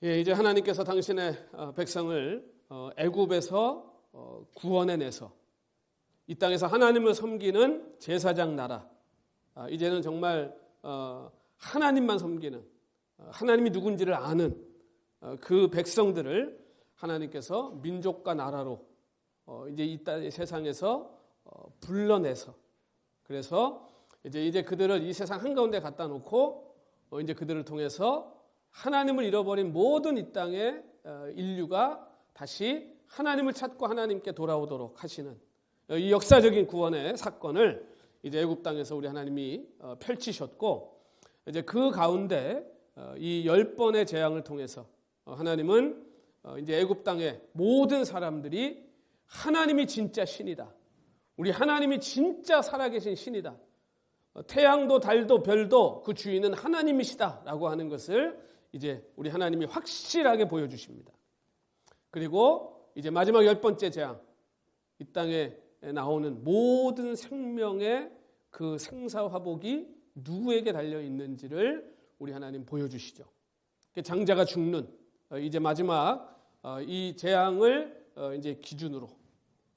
예, 이제 하나님께서 당신의 백성을 애굽에서 구원해내서 이 땅에서 하나님을 섬기는 제사장 나라, 이제는 정말 하나님만 섬기는, 하나님이 누군지를 아는 그 백성들을 하나님께서 민족과 나라로 이제 이 세상에서 불러내서, 그래서 이제 그들을 이 세상 한가운데 갖다 놓고 이제 그들을 통해서 하나님을 잃어버린 모든 이 땅의 인류가 다시 하나님을 찾고 하나님께 돌아오도록 하시는 이 역사적인 구원의 사건을 이제 애굽 땅에서 우리 하나님이 펼치셨고, 이제 그 가운데 이 10번의 재앙을 통해서 하나님은 이제 애굽 땅의 모든 사람들이 하나님이 진짜 신이다, 우리 하나님이 진짜 살아계신 신이다, 태양도 달도 별도 그 주인은 하나님이시다라고 하는 것을 이제 우리 하나님이 확실하게 보여주십니다. 그리고 이제 마지막 10번째 재앙, 이 땅에 나오는 모든 생명의 그 생사화복이 누구에게 달려 있는지를 우리 하나님 보여주시죠. 장자가 죽는 이제 마지막 이 재앙을 이제 기준으로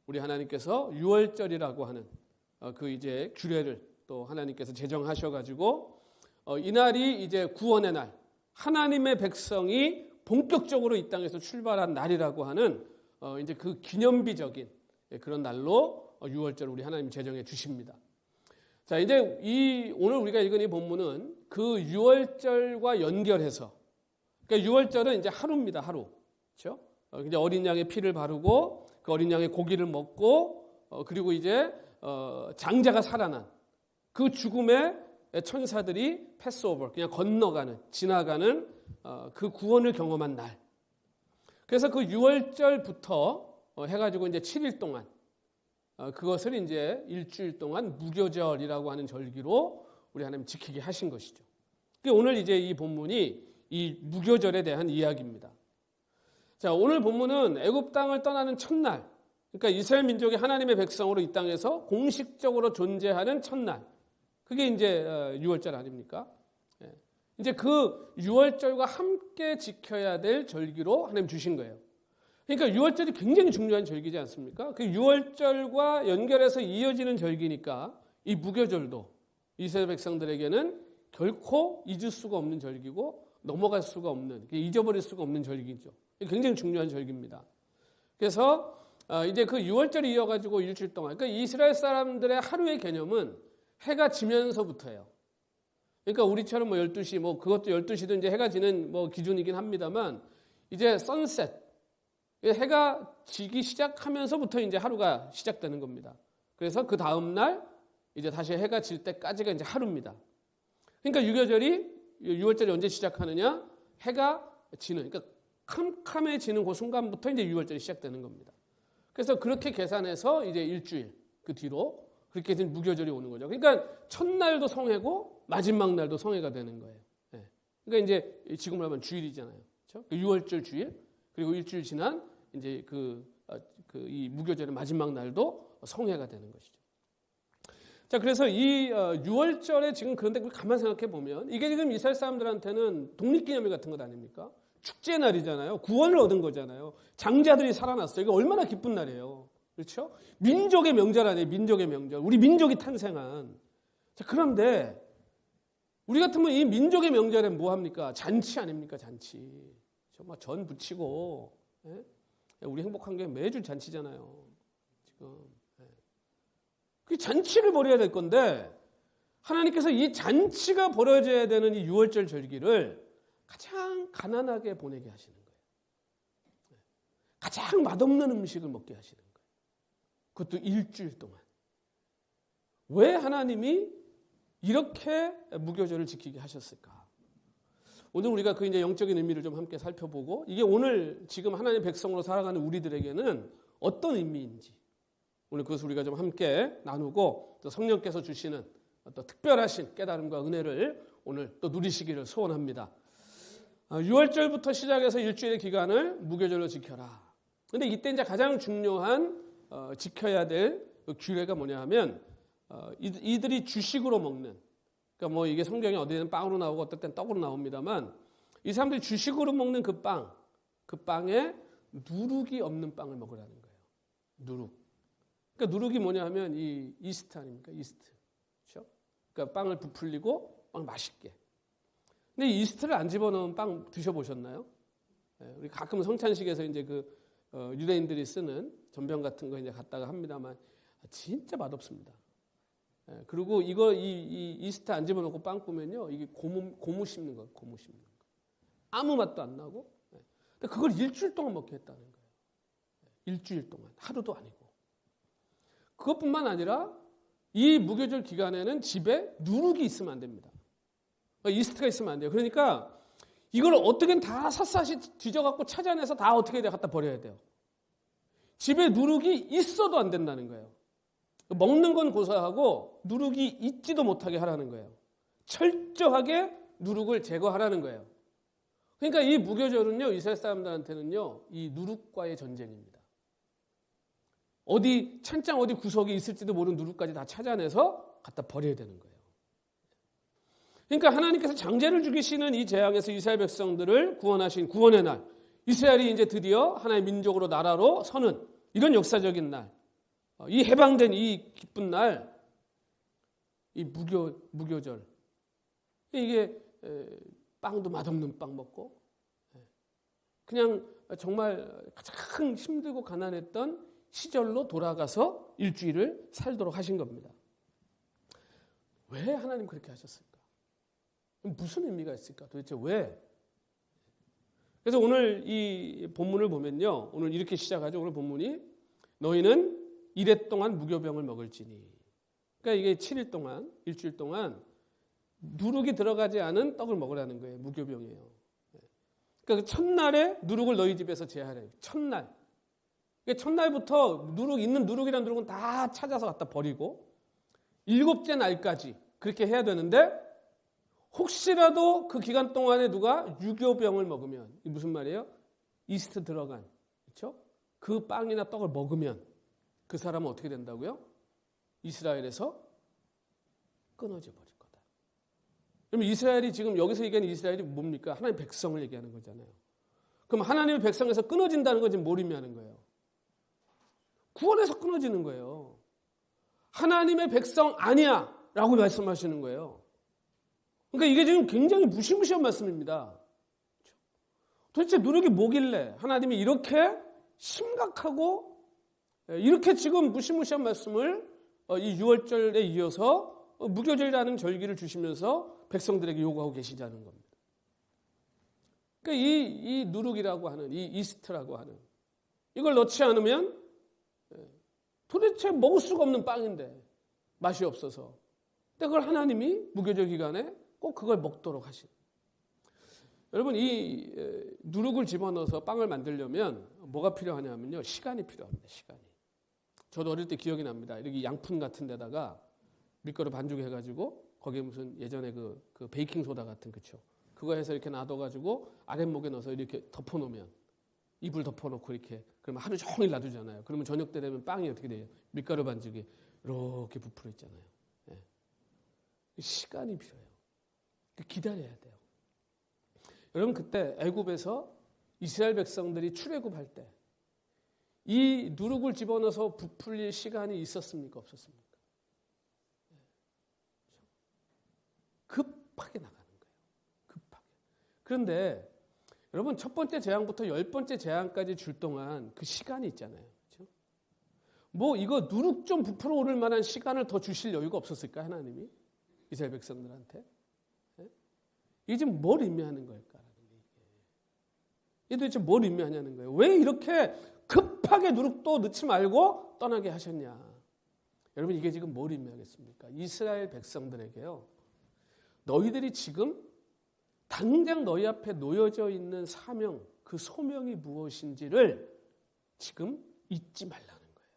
우리 하나님께서 유월절이라고 하는 그 이제 규례를 또 하나님께서 제정하셔가지고 이날이 이제 구원의 날, 하나님의 백성이 본격적으로 이 땅에서 출발한 날이라고 하는 이제 그 기념비적인 그런 날로 유월절을 우리 하나님 제정해 주십니다. 자, 이제 오늘 우리가 읽은 이 본문은 그 유월절과 연결해서, 그러니까 유월절은 이제 하루입니다, 하루. 그렇죠? 이제 어린 양의 피를 바르고 그 어린 양의 고기를 먹고 그리고 이제 장자가 살아난 그 죽음의 천사들이 패스오버, 그냥 건너가는, 지나가는 그 구원을 경험한 날. 그래서 그 유월절부터 해가지고 이제 7일 동안 그것을 이제 일주일 동안 무교절이라고 하는 절기로 우리 하나님 지키게 하신 것이죠. 오늘 이제 이 본문이 이 무교절에 대한 이야기입니다. 자, 오늘 본문은 애굽 땅을 떠나는 첫날, 그러니까 이스라엘 민족이 하나님의 백성으로 이 땅에서 공식적으로 존재하는 첫날, 그게 이제 유월절 아닙니까? 이제 그 유월절과 함께 지켜야 될 절기로 하나님 주신 거예요. 그러니까 유월절이 굉장히 중요한 절기지 않습니까? 그 유월절과 연결해서 이어지는 절기니까 이 무교절도 이스라엘 백성들에게는 결코 잊을 수가 없는 절기고 넘어갈 수가 없는, 잊어버릴 수가 없는 절기죠. 굉장히 중요한 절기입니다. 그래서 이제 그 유월절이 이어가지고 일주일 동안, 그러니까 이스라엘 사람들의 하루의 개념은 해가 지면서부터예요. 그러니까 우리처럼 12시, 그것도 12시도 이제 해가 지는 기준이긴 합니다만, 이제 선셋, 해가 지기 시작하면서부터 이제 하루가 시작되는 겁니다. 그래서 그 다음날 이제 다시 해가 질 때까지가 이제 하루입니다. 그러니까 유월절이 언제 시작하느냐? 해가 지는, 그러니까 캄캄해지는 그 순간부터 이제 유월절이 시작되는 겁니다. 그래서 그렇게 계산해서 이제 일주일 그 뒤로 그렇게 해서 무교절이 오는 거죠. 그러니까 첫날도 성해고 마지막 날도 성해가 되는 거예요. 그러니까 이제 지금으로 하면 주일이잖아요. 그렇죠? 유월절 주일, 그리고 일주일 지난 이제 이 무교절의 마지막 날도 성해가 되는 것이죠. 자, 그래서 이 유월절에 지금 그런데 가만 생각해 보면 이게 지금 이스라엘 사람들한테는 독립기념일 같은 것 아닙니까? 축제 날이잖아요. 구원을 얻은 거잖아요. 장자들이 살아났어요. 이게 얼마나 기쁜 날이에요. 그렇죠? 민족의 명절 아니에요. 민족의 명절. 우리 민족이 탄생한. 자, 그런데 우리 같으면 이 민족의 명절에 뭐 합니까? 잔치 아닙니까? 잔치. 정말 전 부치고, 우리 행복한 게 매주 잔치잖아요. 지금. 그 잔치를 벌여야 될 건데 하나님께서 이 잔치가 벌어져야 되는 이 유월절 절기를 가장 가난하게 보내게 하시는 거예요. 가장 맛없는 음식을 먹게 하시는 거예요. 그것도 일주일 동안. 왜 하나님이 이렇게 무교절을 지키게 하셨을까? 오늘 우리가 그 이제 영적인 의미를 좀 함께 살펴보고, 이게 오늘 지금 하나님의 백성으로 살아가는 우리들에게는 어떤 의미인지 오늘 그것을 우리가 좀 함께 나누고, 또 성령께서 주시는 또 특별하신 깨달음과 은혜를 오늘 또 누리시기를 소원합니다. 6월절부터 시작해서 일주일의 기간을 무교절로 지켜라. 그런데 이때 이제 가장 중요한 지켜야 될 그 규례가 뭐냐 하면 이들이 주식으로 먹는, 그러니까 이게 성경에 어디에는 빵으로 나오고 어떨 땐 떡으로 나옵니다만, 이 사람들이 주식으로 먹는 그 빵에 누룩이 없는 빵을 먹으라는 거예요. 누룩. 그러니까 누룩이 뭐냐 하면 이 이스트 아닙니까? 이스트. 그렇죠? 그러니까 빵을 부풀리고 빵 맛있게. 근데 이 이스트를 안 집어넣은 빵 드셔보셨나요? 우리 가끔 성찬식에서 이제 그 유대인들이 쓰는 전병 같은 거 이제 갖다가 합니다만 진짜 맛없습니다. 그리고 이 이스트 안 집어넣고 빵 꾸면요, 이게 고무 씹는 거, 고무 씹는 거. 아무 맛도 안 나고. 근데 그걸 일주일 동안 먹게 했다는 거예요. 일주일 동안, 하루도 아니고. 그것뿐만 아니라 이 무교절 기간에는 집에 누룩이 있으면 안 됩니다. 이스트가 있으면 안 돼요. 그러니까 이걸 어떻게든 다 샅샅이 뒤져갖고 찾아내서 다 어떻게 갖다 버려야 돼요. 집에 누룩이 있어도 안 된다는 거예요. 먹는 건 고사하고 누룩이 있지도 못하게 하라는 거예요. 철저하게 누룩을 제거하라는 거예요. 그러니까 이 무교절은요, 이스라엘 사람들한테는요, 이 누룩과의 전쟁입니다. 어디 찬장 어디 구석에 있을지도 모르는 누룩까지 다 찾아내서 갖다 버려야 되는 거예요. 그러니까 하나님께서 장제를 죽이시는 이 재앙에서 이스라엘 백성들을 구원하신 구원의 날, 이스라엘이 이제 드디어 하나의 민족으로 나라로 서는 이런 역사적인 날, 이 해방된 이 기쁜 날, 이 무교절, 이게 빵도 맛없는 빵 먹고 그냥 정말 가장 힘들고 가난했던 시절로 돌아가서 일주일을 살도록 하신 겁니다. 왜 하나님 그렇게 하셨을까? 무슨 의미가 있을까? 도대체 왜? 그래서 오늘 이 본문을 보면요, 오늘 이렇게 시작하죠. 오늘 본문이 너희는 이래 동안 무교병을 먹을지니. 그러니까 이게 7일 동안, 일주일 동안 누룩이 들어가지 않은 떡을 먹으라는 거예요. 무교병이에요. 그러니까 첫날에 누룩을 너희 집에서 제하래요. 첫날. 그러니까 첫날부터 있는 누룩이라는 누룩은 다 찾아서 갖다 버리고 7째 날까지 그렇게 해야 되는데 혹시라도 그 기간 동안에 누가 유교병을 먹으면, 이 무슨 말이에요? 이스트 들어간, 그렇죠? 그 빵이나 떡을 먹으면 그 사람은 어떻게 된다고요? 이스라엘에서 끊어져 버릴 거다. 그러면 이스라엘이 지금 여기서 얘기하는 이스라엘이 뭡니까? 하나님의 백성을 얘기하는 거잖아요. 그럼 하나님의 백성에서 끊어진다는 건 지금 뭘 의미하는 거예요? 구원에서 끊어지는 거예요. 하나님의 백성 아니야 라고 말씀하시는 거예요. 그러니까 이게 지금 굉장히 무시무시한 말씀입니다. 도대체 누룩이 뭐길래 하나님이 이렇게 심각하고 이렇게 지금 무시무시한 말씀을 이 6월절에 이어서 무교절이라는 절기를 주시면서 백성들에게 요구하고 계시자는 겁니다. 그러니까 이 누룩이라고 하는, 이 이스트라고 하는 이걸 넣지 않으면 도대체 먹을 수가 없는 빵인데 맛이 없어서. 근데 그걸 하나님이 무교절 기간에 꼭 그걸 먹도록 하신. 여러분, 이 누룩을 집어넣어서 빵을 만들려면 뭐가 필요하냐면요, 시간이 필요합니다. 시간이. 저도 어릴 때 기억이 납니다. 이렇게 양푼 같은 데다가 밀가루 반죽해가지고 거기에 무슨 예전에 그 베이킹 소다 같은, 그쵸? 그거 해서 이렇게 놔둬가지고 아랫목에 넣어서 이렇게 덮어놓으면, 이불 덮어놓고 이렇게, 그러면 하루 종일 놔두잖아요. 그러면 저녁 때 되면 빵이 어떻게 돼요? 밀가루 반죽이 이렇게 부풀어 있잖아요. 네. 시간이 필요해요. 기다려야 돼요. 여러분, 그때 애굽에서 이스라엘 백성들이 출애굽할 때 이 누룩을 집어넣어서 부풀릴 시간이 있었습니까? 없었습니까? 급하게 나가는 거예요. 급하게. 그런데 여러분, 첫 번째 재앙부터 10번째 재앙까지 줄 동안 그 시간이 있잖아요. 그렇죠? 뭐 이거 누룩 좀 부풀어 오를 만한 시간을 더 주실 여유가 없었을까, 하나님이? 이스라엘 백성들한테? 이게 지금 뭘 의미하는 걸까라는 게. 이게 도대체 뭘 의미하냐는 거예요. 왜 이렇게 급하게 누룩도 넣지 말고 떠나게 하셨냐. 여러분, 이게 지금 뭘 의미하겠습니까? 이스라엘 백성들에게요, 너희들이 지금 당장 너희 앞에 놓여져 있는 사명, 그 소명이 무엇인지를 지금 잊지 말라는 거예요.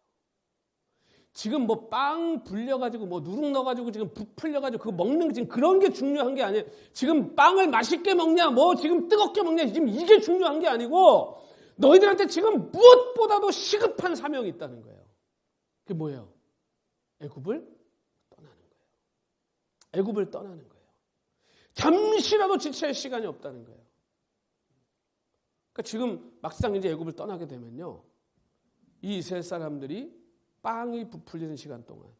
지금 뭐 빵 불려가지고 뭐 누룩 넣어가지고 지금 부풀려가지고 그거 먹는 게 지금 그런 게 중요한 게 아니에요. 지금 빵을 맛있게 먹냐, 뭐 지금 뜨겁게 먹냐, 지금 이게 중요한 게 아니고 너희들한테 지금 무엇보다도 시급한 사명이 있다는 거예요. 그게 뭐예요? 애굽을 떠나는 거예요. 애굽을 떠나는 거예요. 잠시라도 지체할 시간이 없다는 거예요. 그러니까 지금 막상 이제 애굽을 떠나게 되면요, 이 이스라엘 사람들이 빵이 부풀리는 시간 동안,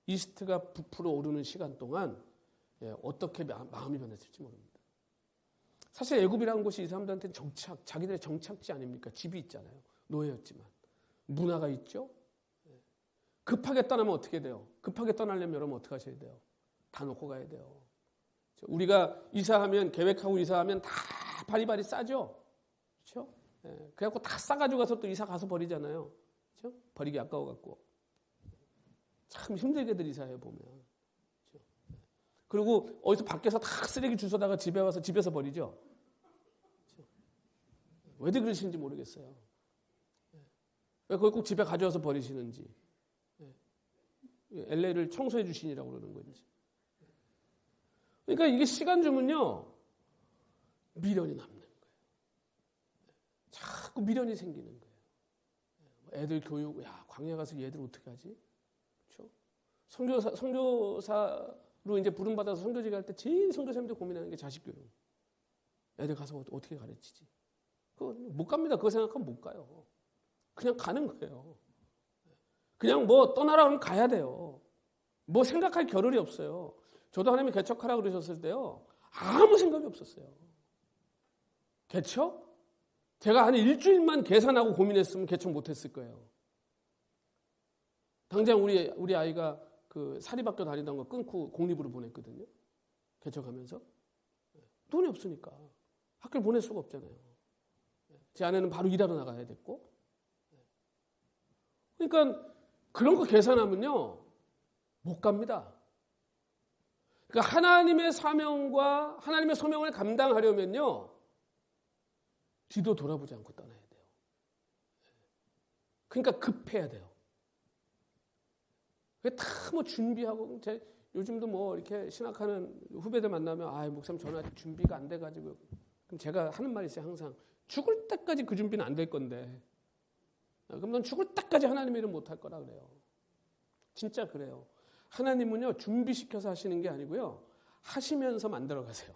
이스트가 부풀어 오르는 시간 동안 어떻게 마음이 변했을지 모릅니다. 사실 애굽이라는 곳이 이 사람들한테는 자기들의 정착지 아닙니까? 집이 있잖아요. 노예였지만 문화가 있죠. 급하게 떠나면 어떻게 돼요? 급하게 떠나려면 여러분 어떻게 하셔야 돼요? 다 놓고 가야 돼요. 우리가 이사하면, 계획하고 이사하면 다 바리바리 싸죠. 그렇죠? 그래갖고 다 싸가지고 가서 또 이사 가서 버리잖아요. 그렇죠? 버리기 아까워갖고. 참 힘들게들 이사해 보면. 그렇죠? 그리고 어디서 밖에서 다 쓰레기 주워다가 집에 와서 집에서 버리죠. 그렇죠? 왜들 그러시는지 모르겠어요. 왜 그걸 꼭 집에 가져와서 버리시는지. LA를 청소해 주시니라고 그러는 건지. 그러니까 이게 시간 주면요, 미련이 남는 거예요. 자꾸 미련이 생기는 거예요. 애들 교육, 야, 광야 가서 얘들 어떻게 하지? 그렇죠? 선교사로 이제 부름받아서 선교지 갈 때 제일 선교사님들 고민하는 게 자식 교육. 애들 가서 어떻게 가르치지? 그거 못 갑니다. 그거 생각하면 못 가요. 그냥 가는 거예요. 그냥 뭐 떠나라 하면 가야 돼요. 뭐 생각할 겨를이 없어요. 저도 하나님이 개척하라고 그러셨을 때요, 아무 생각이 없었어요. 개척? 제가 한 일주일만 계산하고 고민했으면 개척 못했을 거예요. 당장 우리 아이가 그 사립학교 다니던 거 끊고 공립으로 보냈거든요. 개척하면서. 돈이 없으니까. 학교를 보낼 수가 없잖아요. 제 아내는 바로 일하러 나가야 됐고. 그러니까 그런 거 계산하면요, 못 갑니다. 그러니까 하나님의 사명과 하나님의 소명을 감당하려면요, 뒤도 돌아보지 않고 떠나야 돼요. 그러니까 급해야 돼요. 다 뭐 준비하고, 요즘도 뭐 이렇게 신학하는 후배들 만나면, 목사님 저는 아직 준비가 안 돼가지고. 그럼 제가 하는 말이 있어요, 항상. 죽을 때까지 그 준비는 안 될 건데. 그럼 넌 죽을 때까지 하나님의 일을 못할 거라 그래요. 진짜 그래요. 하나님은요, 준비시켜서 하시는 게 아니고요, 하시면서 만들어 가세요.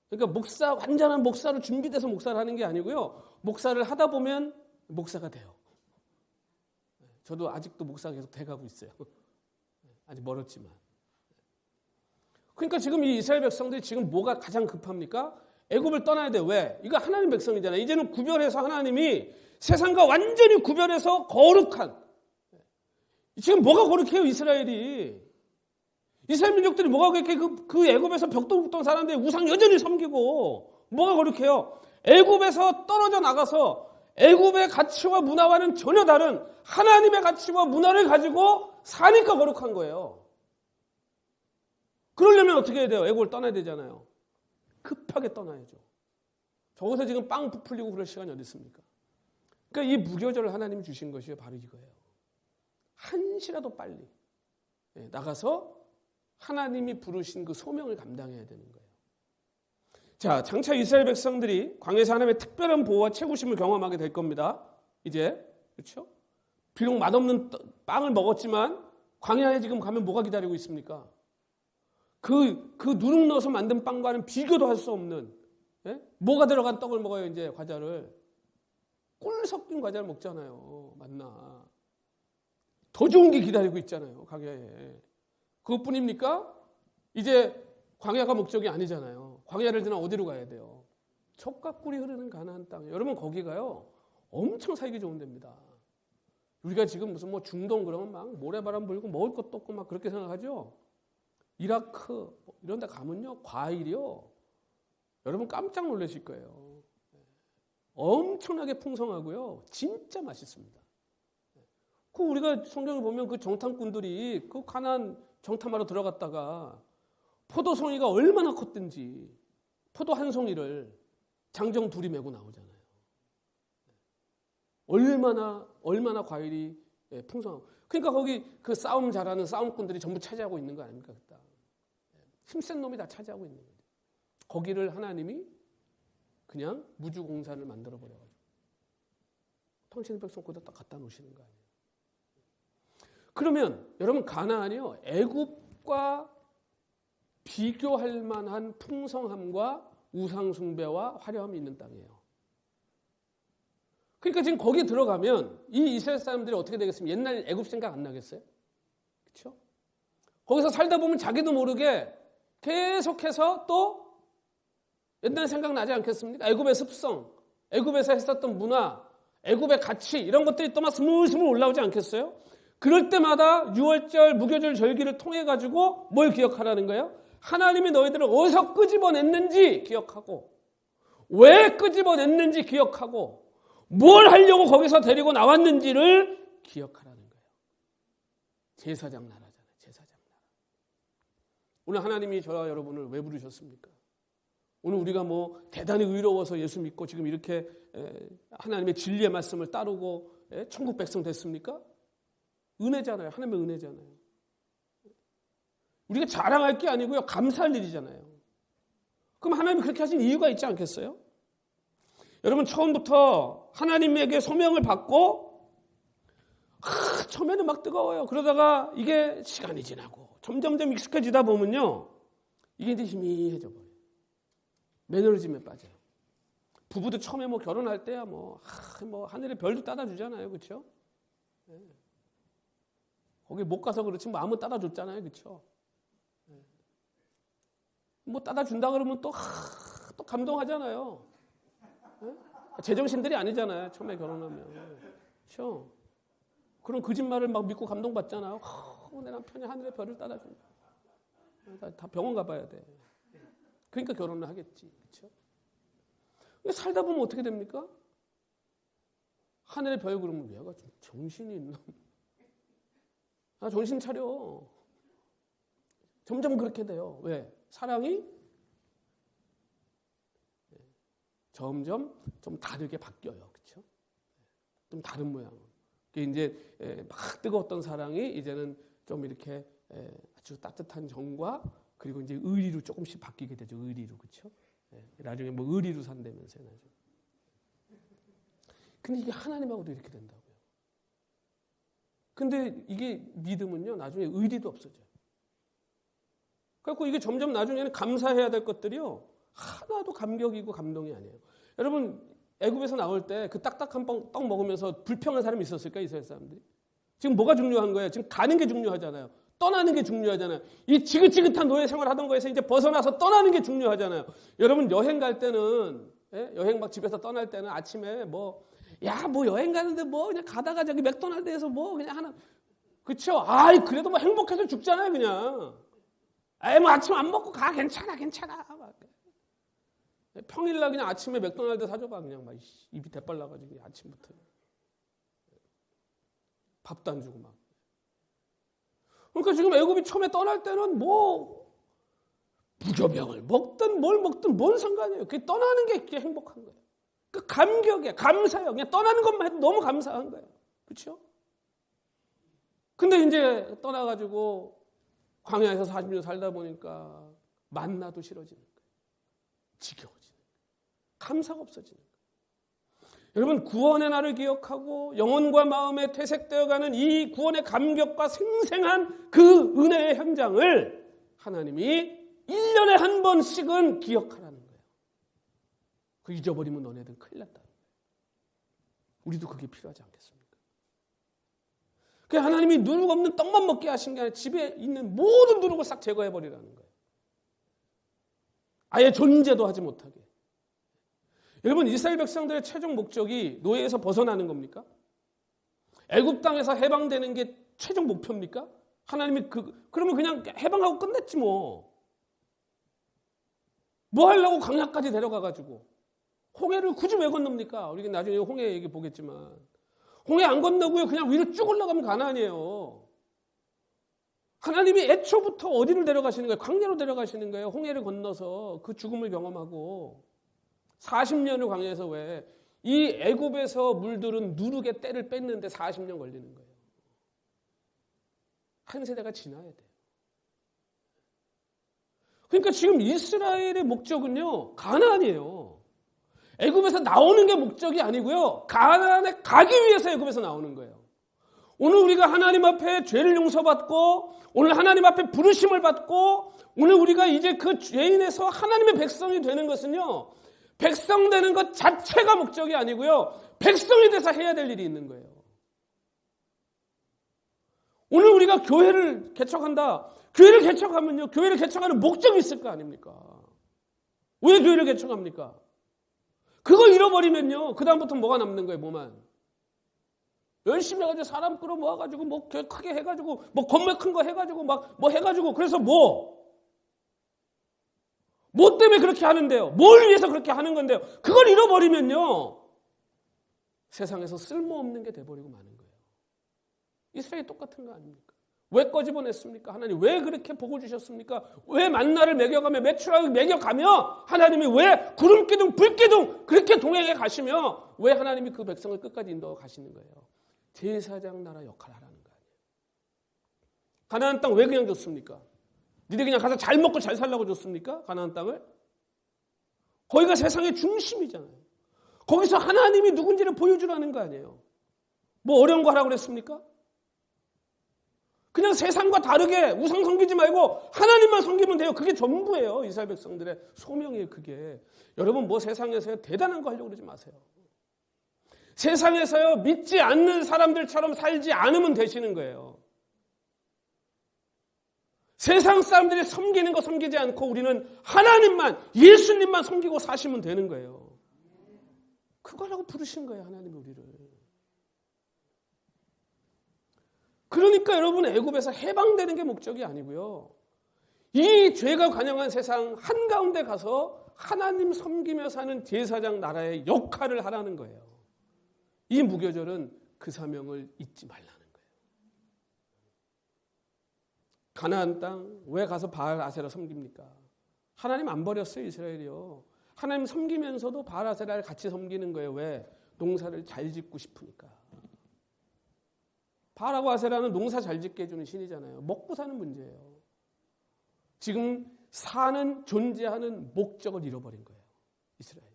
그러니까 완전한 목사로 준비돼서 목사를 하는 게 아니고요, 목사를 하다 보면 목사가 돼요. 저도 아직도 목사가 계속 돼가고 있어요. 아직 멀었지만. 그러니까 지금 이 이스라엘 백성들이 지금 뭐가 가장 급합니까? 애굽을 떠나야 돼. 왜? 이거 하나님 백성이잖아요. 이제는 구별해서 하나님이 세상과 완전히 구별해서 거룩한, 지금 뭐가 거룩해요, 이스라엘이? 이스라엘 민족들이 뭐가 그렇게 그 애굽에서 벽돌 굽던 사람들이 우상 여전히 섬기고, 뭐가 거룩해요? 애굽에서 떨어져 나가서 애굽의 가치와 문화와는 전혀 다른 하나님의 가치와 문화를 가지고 사니까 거룩한 거예요. 그러려면 어떻게 해야 돼요? 애굽을 떠나야 되잖아요. 급하게 떠나야죠. 저기서 지금 빵 부풀리고 그럴 시간이 어디 있습니까? 그러니까 이 무교절을 하나님이 주신 것이 바로 이거예요. 한시라도 빨리 나가서 하나님이 부르신 그 소명을 감당해야 되는 거예요. 자, 장차 이스라엘 백성들이 광야에서 하나님의 특별한 보호와 채구심을 경험하게 될 겁니다. 이제, 그렇죠? 비록 맛없는 빵을 먹었지만 광야에 지금 가면 뭐가 기다리고 있습니까? 그 누룩 넣어서 만든 빵과는 비교도 할 수 없는, 뭐가 들어간 떡을 먹어요, 이제 과자를. 꿀 섞인 과자를 먹잖아요. 맞나? 더 좋은 게 기다리고 있잖아요, 광야에. 그것뿐입니까? 이제 광야가 목적이 아니잖아요. 광야를 지나 어디로 가야 돼요? 젖과 꿀이 흐르는 가나안 땅. 여러분, 거기가요, 엄청 살기 좋은 데입니다. 우리가 지금 무슨 뭐 중동 그러면 막 모래바람 불고 먹을 것도 없고 막 그렇게 생각하죠? 이라크 이런 데 가면요, 과일이요, 여러분 깜짝 놀라실 거예요. 엄청나게 풍성하고요, 진짜 맛있습니다. 그 우리가 성경을 보면 그 정탐꾼들이 그 가나안 정탐하러 들어갔다가 포도송이가 얼마나 컸든지 포도 한 송이를 장정 둘이 메고 나오잖아요. 얼마나 과일이 풍성하고. 그러니까 거기 그 싸움 잘하는 싸움꾼들이 전부 차지하고 있는 거 아닙니까? 그때 힘센 놈이 다 차지하고 있는 거예요. 거기를 하나님이 그냥 무주공산을 만들어 버려가지고 당신의 백성 거기다 딱 갖다 놓으시는 거 아니에요. 그러면 여러분, 가나안이요, 애굽과 비교할 만한 풍성함과 우상 숭배와 화려함이 있는 땅이에요. 그러니까 지금 거기 들어가면 이 이스라엘 사람들이 어떻게 되겠습니까? 옛날 애굽 생각 안 나겠어요? 그렇죠? 거기서 살다 보면 자기도 모르게 계속해서 또 옛날 생각나지 않겠습니까? 애굽의 습성, 애굽에서 했었던 문화, 애굽의 가치 이런 것들이 또 막 스물스물 올라오지 않겠어요? 그럴 때마다 유월절, 무교절 절기를 통해 가지고 뭘 기억하라는 거예요? 하나님이 너희들을 어디서 끄집어냈는지 기억하고 왜 끄집어냈는지 기억하고 뭘 하려고 거기서 데리고 나왔는지를 기억하라는 거예요. 제사장 나라잖아요. 제사장 나라. 오늘 하나님이 저와 여러분을 왜 부르셨습니까? 오늘 우리가 뭐 대단히 의로워서 예수 믿고 지금 이렇게 하나님의 진리의 말씀을 따르고 천국 백성 됐습니까? 은혜잖아요. 하나님의 은혜잖아요. 우리가 자랑할 게 아니고요. 감사할 일이잖아요. 그럼 하나님이 그렇게 하신 이유가 있지 않겠어요? 여러분 처음부터 하나님에게 소명을 받고 처음에는 막 뜨거워요. 그러다가 이게 시간이 지나고 점점점 익숙해지다 보면요. 이게 이제 희미해져 버려요. 매너리즘에 빠져요. 부부도 처음에 뭐 결혼할 때야 뭐 하늘의 별도 따다 주잖아요. 그렇죠? 네. 거기 못 가서 그렇지 뭐 아무 따다 줬잖아요. 그렇죠? 네. 뭐 따다 준다 그러면 또 감동하잖아요. 네? 제정신들이 아니잖아요. 처음에 결혼하면. 그렇죠? 그런 거짓말을 막 믿고 감동받잖아요. 내 남편이 하늘의 별을 따다 준다. 다 병원 가봐야 돼. 그러니까 결혼을 하겠지. 그렇죠? 살다 보면 어떻게 됩니까? 하늘의 별 그러면 얘가 좀 정신이 있나? 정신 차려. 점점 그렇게 돼요. 왜? 사랑이 점점 좀 다르게 바뀌어요. 그렇죠? 좀 다른 모양으로. 이제 막 뜨거웠던 사랑이 이제는 좀 이렇게 아주 따뜻한 정과 그리고 이제 의리로 조금씩 바뀌게 되죠. 의리로. 그렇죠? 나중에 뭐 의리로 산다면서요. 나중에. 근데 이게 하나님하고도 이렇게 된다고요. 근데 이게 믿음은요. 나중에 의리도 없어져요. 그래서 이게 점점 나중에는 감사해야 될 것들이요. 하나도 감격이고 감동이 아니에요. 여러분 애굽에서 나올 때 그 딱딱한 떡 먹으면서 불평한 사람이 있었을까요? 이스라엘 사람들이? 지금 뭐가 중요한 거예요? 지금 가는 게 중요하잖아요. 떠나는 게 중요하잖아요. 이 지긋지긋한 노예 생활 하던 거에서 이제 벗어나서 떠나는 게 중요하잖아요. 여러분 여행 갈 때는 여행 막 집에서 떠날 때는 아침에 뭐 여행 가는데 뭐 그냥 가다가 저기 맥도날드에서 뭐 그냥 하나 그렇죠? 그래도 뭐 행복해서 죽잖아요, 그냥. 뭐 아침 안 먹고 가 괜찮아. 평일날 그냥 아침에 맥도날드 사줘봐 그냥 막 입이 대빨라가지고 아침부터 밥도 안 주고 막. 그러니까 지금 애굽이 처음에 떠날 때는 뭐 부조병을 먹든 뭘 먹든 뭔 상관이에요. 그게 떠나는 게 행복한 거예요. 그 감격이야, 감사해요. 그냥 떠나는 것만 해도 너무 감사한 거예요. 그렇죠? 근데 이제 떠나가지고 광야에서 40년 살다 보니까 만나도 싫어지는 거예요. 지겨워지는 거예요. 감사가 없어지는 거예요. 여러분 구원의 날을 기억하고 영혼과 마음에 퇴색되어가는 이 구원의 감격과 생생한 그 은혜의 현장을 하나님이 1년에 한 번씩은 기억하라는 거예요. 그 잊어버리면 너네들 큰일 났다. 우리도 그게 필요하지 않겠습니까? 그 하나님이 누룩 없는 떡만 먹게 하신 게 아니라 집에 있는 모든 누룩을 싹 제거해버리라는 거예요. 아예 존재도 하지 못하게. 여러분 이스라엘 백성들의 최종 목적이 노예에서 벗어나는 겁니까? 애굽 땅에서 해방되는 게 최종 목표입니까? 하나님이 그러면 그냥 해방하고 끝냈지 뭐. 뭐 하려고 광야까지 데려가가지고 홍해를 굳이 왜 건넙니까? 우리가 나중에 홍해 얘기 보겠지만 홍해 안 건너고요. 그냥 위로 쭉 올라가면 가나안이에요. 하나님이 애초부터 어디를 데려가시는 거예요? 광야로 데려가시는 거예요. 홍해를 건너서 그 죽음을 경험하고 40년을 광야에서 왜 이 애굽에서 물들은 누룩의 때를 뺐는데 40년 걸리는 거예요. 한 세대가 지나야 돼요. 그러니까 지금 이스라엘의 목적은요. 가나안이에요. 애굽에서 나오는 게 목적이 아니고요. 가나안에 가기 위해서 애굽에서 나오는 거예요. 오늘 우리가 하나님 앞에 죄를 용서받고 오늘 하나님 앞에 부르심을 받고 오늘 우리가 이제 그 죄인에서 하나님의 백성이 되는 것은요, 백성 되는 것 자체가 목적이 아니고요, 백성이 돼서 해야 될 일이 있는 거예요. 오늘 우리가 교회를 개척한다. 교회를 개척하면요, 교회를 개척하는 목적이 있을 거 아닙니까? 왜 교회를 개척합니까? 그거 잃어버리면요, 그다음부터 뭐가 남는 거예요, 뭐만? 열심히 해가지고 사람 끌어 모아가지고 뭐 교회 크게 해가지고 뭐 건물 큰 거 해가지고 막 뭐 해가지고 그래서 뭐 때문에 그렇게 하는데요? 뭘 위해서 그렇게 하는 건데요? 그걸 잃어버리면요, 세상에서 쓸모없는 게 돼버리고 마는 거예요. 이스라엘이 똑같은 거 아닙니까? 왜 꺼집어냈습니까? 하나님 왜 그렇게 복을 주셨습니까? 왜 만나를 먹여가며 매출하게 먹여가며 하나님이 왜 구름기둥 불기둥 그렇게 동행해 가시며 왜 하나님이 그 백성을 끝까지 인도하고 가시는 거예요? 제사장 나라 역할을 하라는 거 아니에요. 가나안 땅 왜 그냥 줬습니까? 니들 그냥 가서 잘 먹고 잘 살라고 줬습니까? 가나안 땅을? 거기가 세상의 중심이잖아요. 거기서 하나님이 누군지를 보여주라는 거 아니에요. 뭐 어려운 거 하라고 그랬습니까? 그냥 세상과 다르게 우상 섬기지 말고 하나님만 섬기면 돼요. 그게 전부예요. 이스라엘 백성들의 소명이에요. 그게. 여러분 뭐 세상에서요 대단한 거 하려고 그러지 마세요. 세상에서요 믿지 않는 사람들처럼 살지 않으면 되시는 거예요. 세상 사람들이 섬기는 거 섬기지 않고 우리는 하나님만, 예수님만 섬기고 사시면 되는 거예요. 그거라고 부르신 거예요, 하나님이 우리를. 그러니까 여러분 애굽에서 해방되는 게 목적이 아니고요. 이 죄가 관영한 세상 한가운데 가서 하나님 섬기며 사는 제사장 나라의 역할을 하라는 거예요. 이 무교절은 그 사명을 잊지 말라는 거예요. 가나안 땅 왜 가서 바알 아세라 섬깁니까? 하나님 안 버렸어요, 이스라엘이요. 하나님 섬기면서도 바알 아세라를 같이 섬기는 거예요. 왜? 농사를 잘 짓고 싶으니까. 바알하고 아세라는 농사 잘 짓게 해주는 신이잖아요. 먹고 사는 문제예요. 지금 사는 존재하는 목적을 잃어버린 거예요, 이스라엘.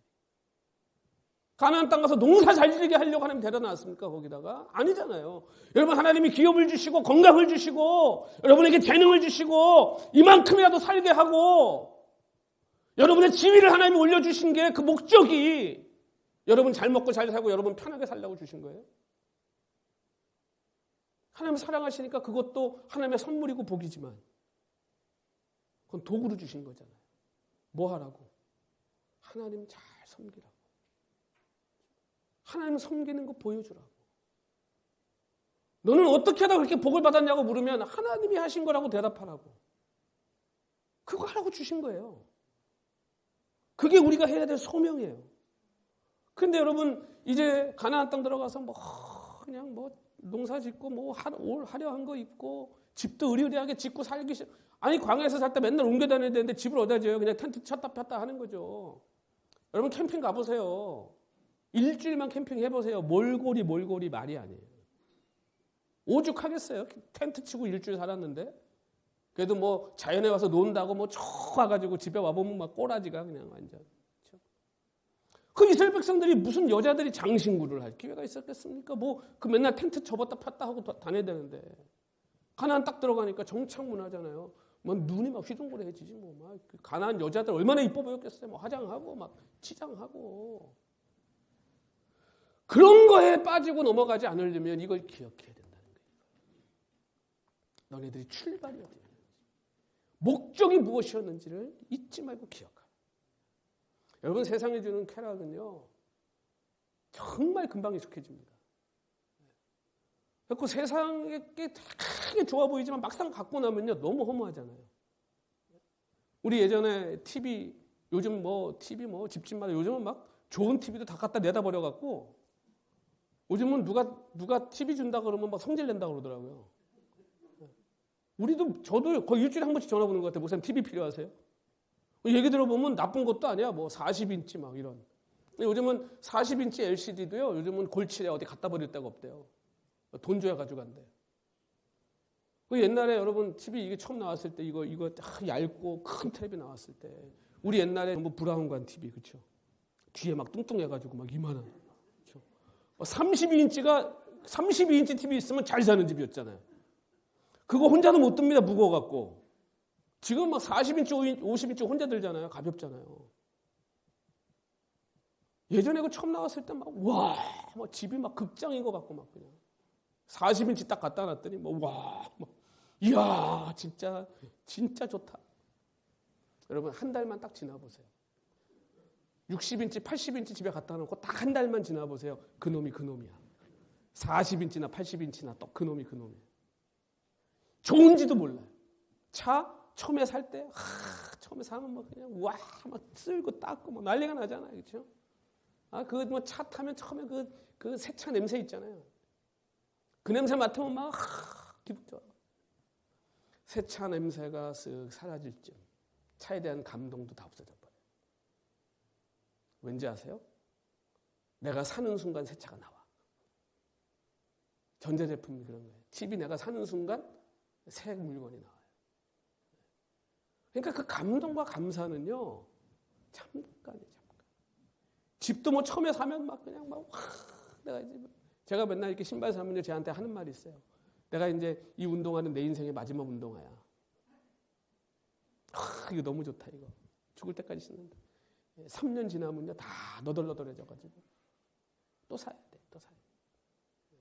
가나안 땅 가서 농사 잘 지게 하려고 하나님 데려다 놨습니까? 거기다가? 아니잖아요. 여러분 하나님이 기업을 주시고 건강을 주시고 여러분에게 재능을 주시고 이만큼이라도 살게 하고 여러분의 지위를 하나님이 올려주신 게 그 목적이 여러분 잘 먹고 잘 살고 여러분 편하게 살려고 주신 거예요. 하나님 사랑하시니까 그것도 하나님의 선물이고 복이지만 그건 도구로 주신 거잖아요. 뭐 하라고? 하나님 잘 섬기라고. 하나님 섬기는 거 보여주라고. 너는 어떻게 하다 그렇게 복을 받았냐고 물으면 하나님이 하신 거라고 대답하라고. 그거 하라고 주신 거예요. 그게 우리가 해야 될 소명이에요. 근데 여러분 이제 가나안 땅 들어가서 뭐 그냥 뭐 농사 짓고 뭐 화려한 거 입고 집도 의리의리하게 짓고 살기 싫어. 아니 광야에서 살 때 맨날 옮겨 다녀야 되는데 집을 어디다 지어요? 그냥 텐트 쳤다 폈다 하는 거죠. 여러분 캠핑 가보세요. 일주일만 캠핑 해보세요. 몰골이 말이 아니에요. 오죽하겠어요? 텐트 치고 일주일 살았는데. 그래도 뭐 자연에 와서 논다고 뭐 쭉 와가지고 집에 와보면 막 꼬라지가 그냥 완전. 그 이스라엘 백성들이 무슨 여자들이 장신구를 할 기회가 있었겠습니까? 뭐 그 맨날 텐트 접었다 폈다 하고 다녀야 되는데. 가나안 딱 들어가니까 정착문화잖아요. 뭐 눈이 막 휘둥그레해지지 뭐. 막 가나안 여자들 얼마나 이뻐 보였겠어요. 뭐 화장하고 막 치장하고. 그런 거에 빠지고 넘어가지 않으려면 이걸 기억해야 된다는 거예요. 너네들이 출발이 어디냐. 목적이 무엇이었는지를 잊지 말고 기억하라. 여러분 세상에 주는 쾌락은요. 정말 금방 익숙해집니다. 그래서 세상에 크게 좋아 보이지만 막상 갖고 나면요. 너무 허무하잖아요. 우리 예전에 TV, 요즘 뭐 TV 뭐 집집마다 요즘은 막 좋은 TV도 다 갖다 내다 버려갖고 요즘은 누가 TV 준다 그러면 막 성질 낸다 그러더라고요. 저도 거의 일주일에 한 번씩 전화 보는 것 같아요. 목사님 TV 필요하세요? 얘기 들어보면 나쁜 것도 아니야. 뭐 40인치 막 이런. 근데 요즘은 40인치 LCD도요. 요즘은 골치에 어디 갖다 버릴 데가 없대요. 돈 줘야 가져간대. 그 옛날에 여러분 TV 이게 처음 나왔을 때 이거 얇고 큰 텔레비 나왔을 때 우리 옛날에 전부 브라운관 TV 그렇죠? 뒤에 막 뚱뚱해가지고 막 이만한. 32인치 TV 있으면 잘 사는 집이었잖아요. 그거 혼자도 못 듭니다. 무거워갖고. 지금 막 40인치, 50인치 혼자 들잖아요. 가볍잖아요. 예전에 그 처음 나왔을 때 막, 와, 막 집이 막 극장인 것 같고 막 그냥. 40인치 딱 갖다 놨더니 뭐, 와, 뭐, 이야, 진짜 좋다. 여러분, 한 달만 딱 지나보세요. 60인치, 80인치 집에 갖다 놓고 딱 한 달만 지나보세요. 그놈이 그놈이야. 40인치나 80인치나 또 그놈이 그놈이야. 좋은지도 몰라요. 차 처음에 살 때, 처음에 사면 뭐 그냥 와, 막 쓸고 닦고 뭐 난리가 나잖아요. 그렇죠? 그 뭐 차 타면 처음에 그 세차 냄새 있잖아요. 그 냄새 맡으면 막 기분 좋아. 세차 냄새가 쓱 사라질 쯤 차에 대한 감동도 다 없어져 버려요. 왠지 아세요? 내가 사는 순간 새 차가 나와. 전자제품이 그런 거예요. 집이 내가 사는 순간 새 물건이 나와요. 그러니까 그 감동과 감사는요, 잠깐이에요, 잠깐. 집도 뭐 처음에 사면 막 그냥 막, 내가 이제, 제가 맨날 이렇게 신발 사면요, 쟤한테 하는 말이 있어요. 내가 이제 이 운동화는 내 인생의 마지막 운동화야. 이거 너무 좋다, 이거. 죽을 때까지 신는다. 3년 지나면요, 다 너덜너덜해져가지고. 또 사야 돼, 또 사야 돼.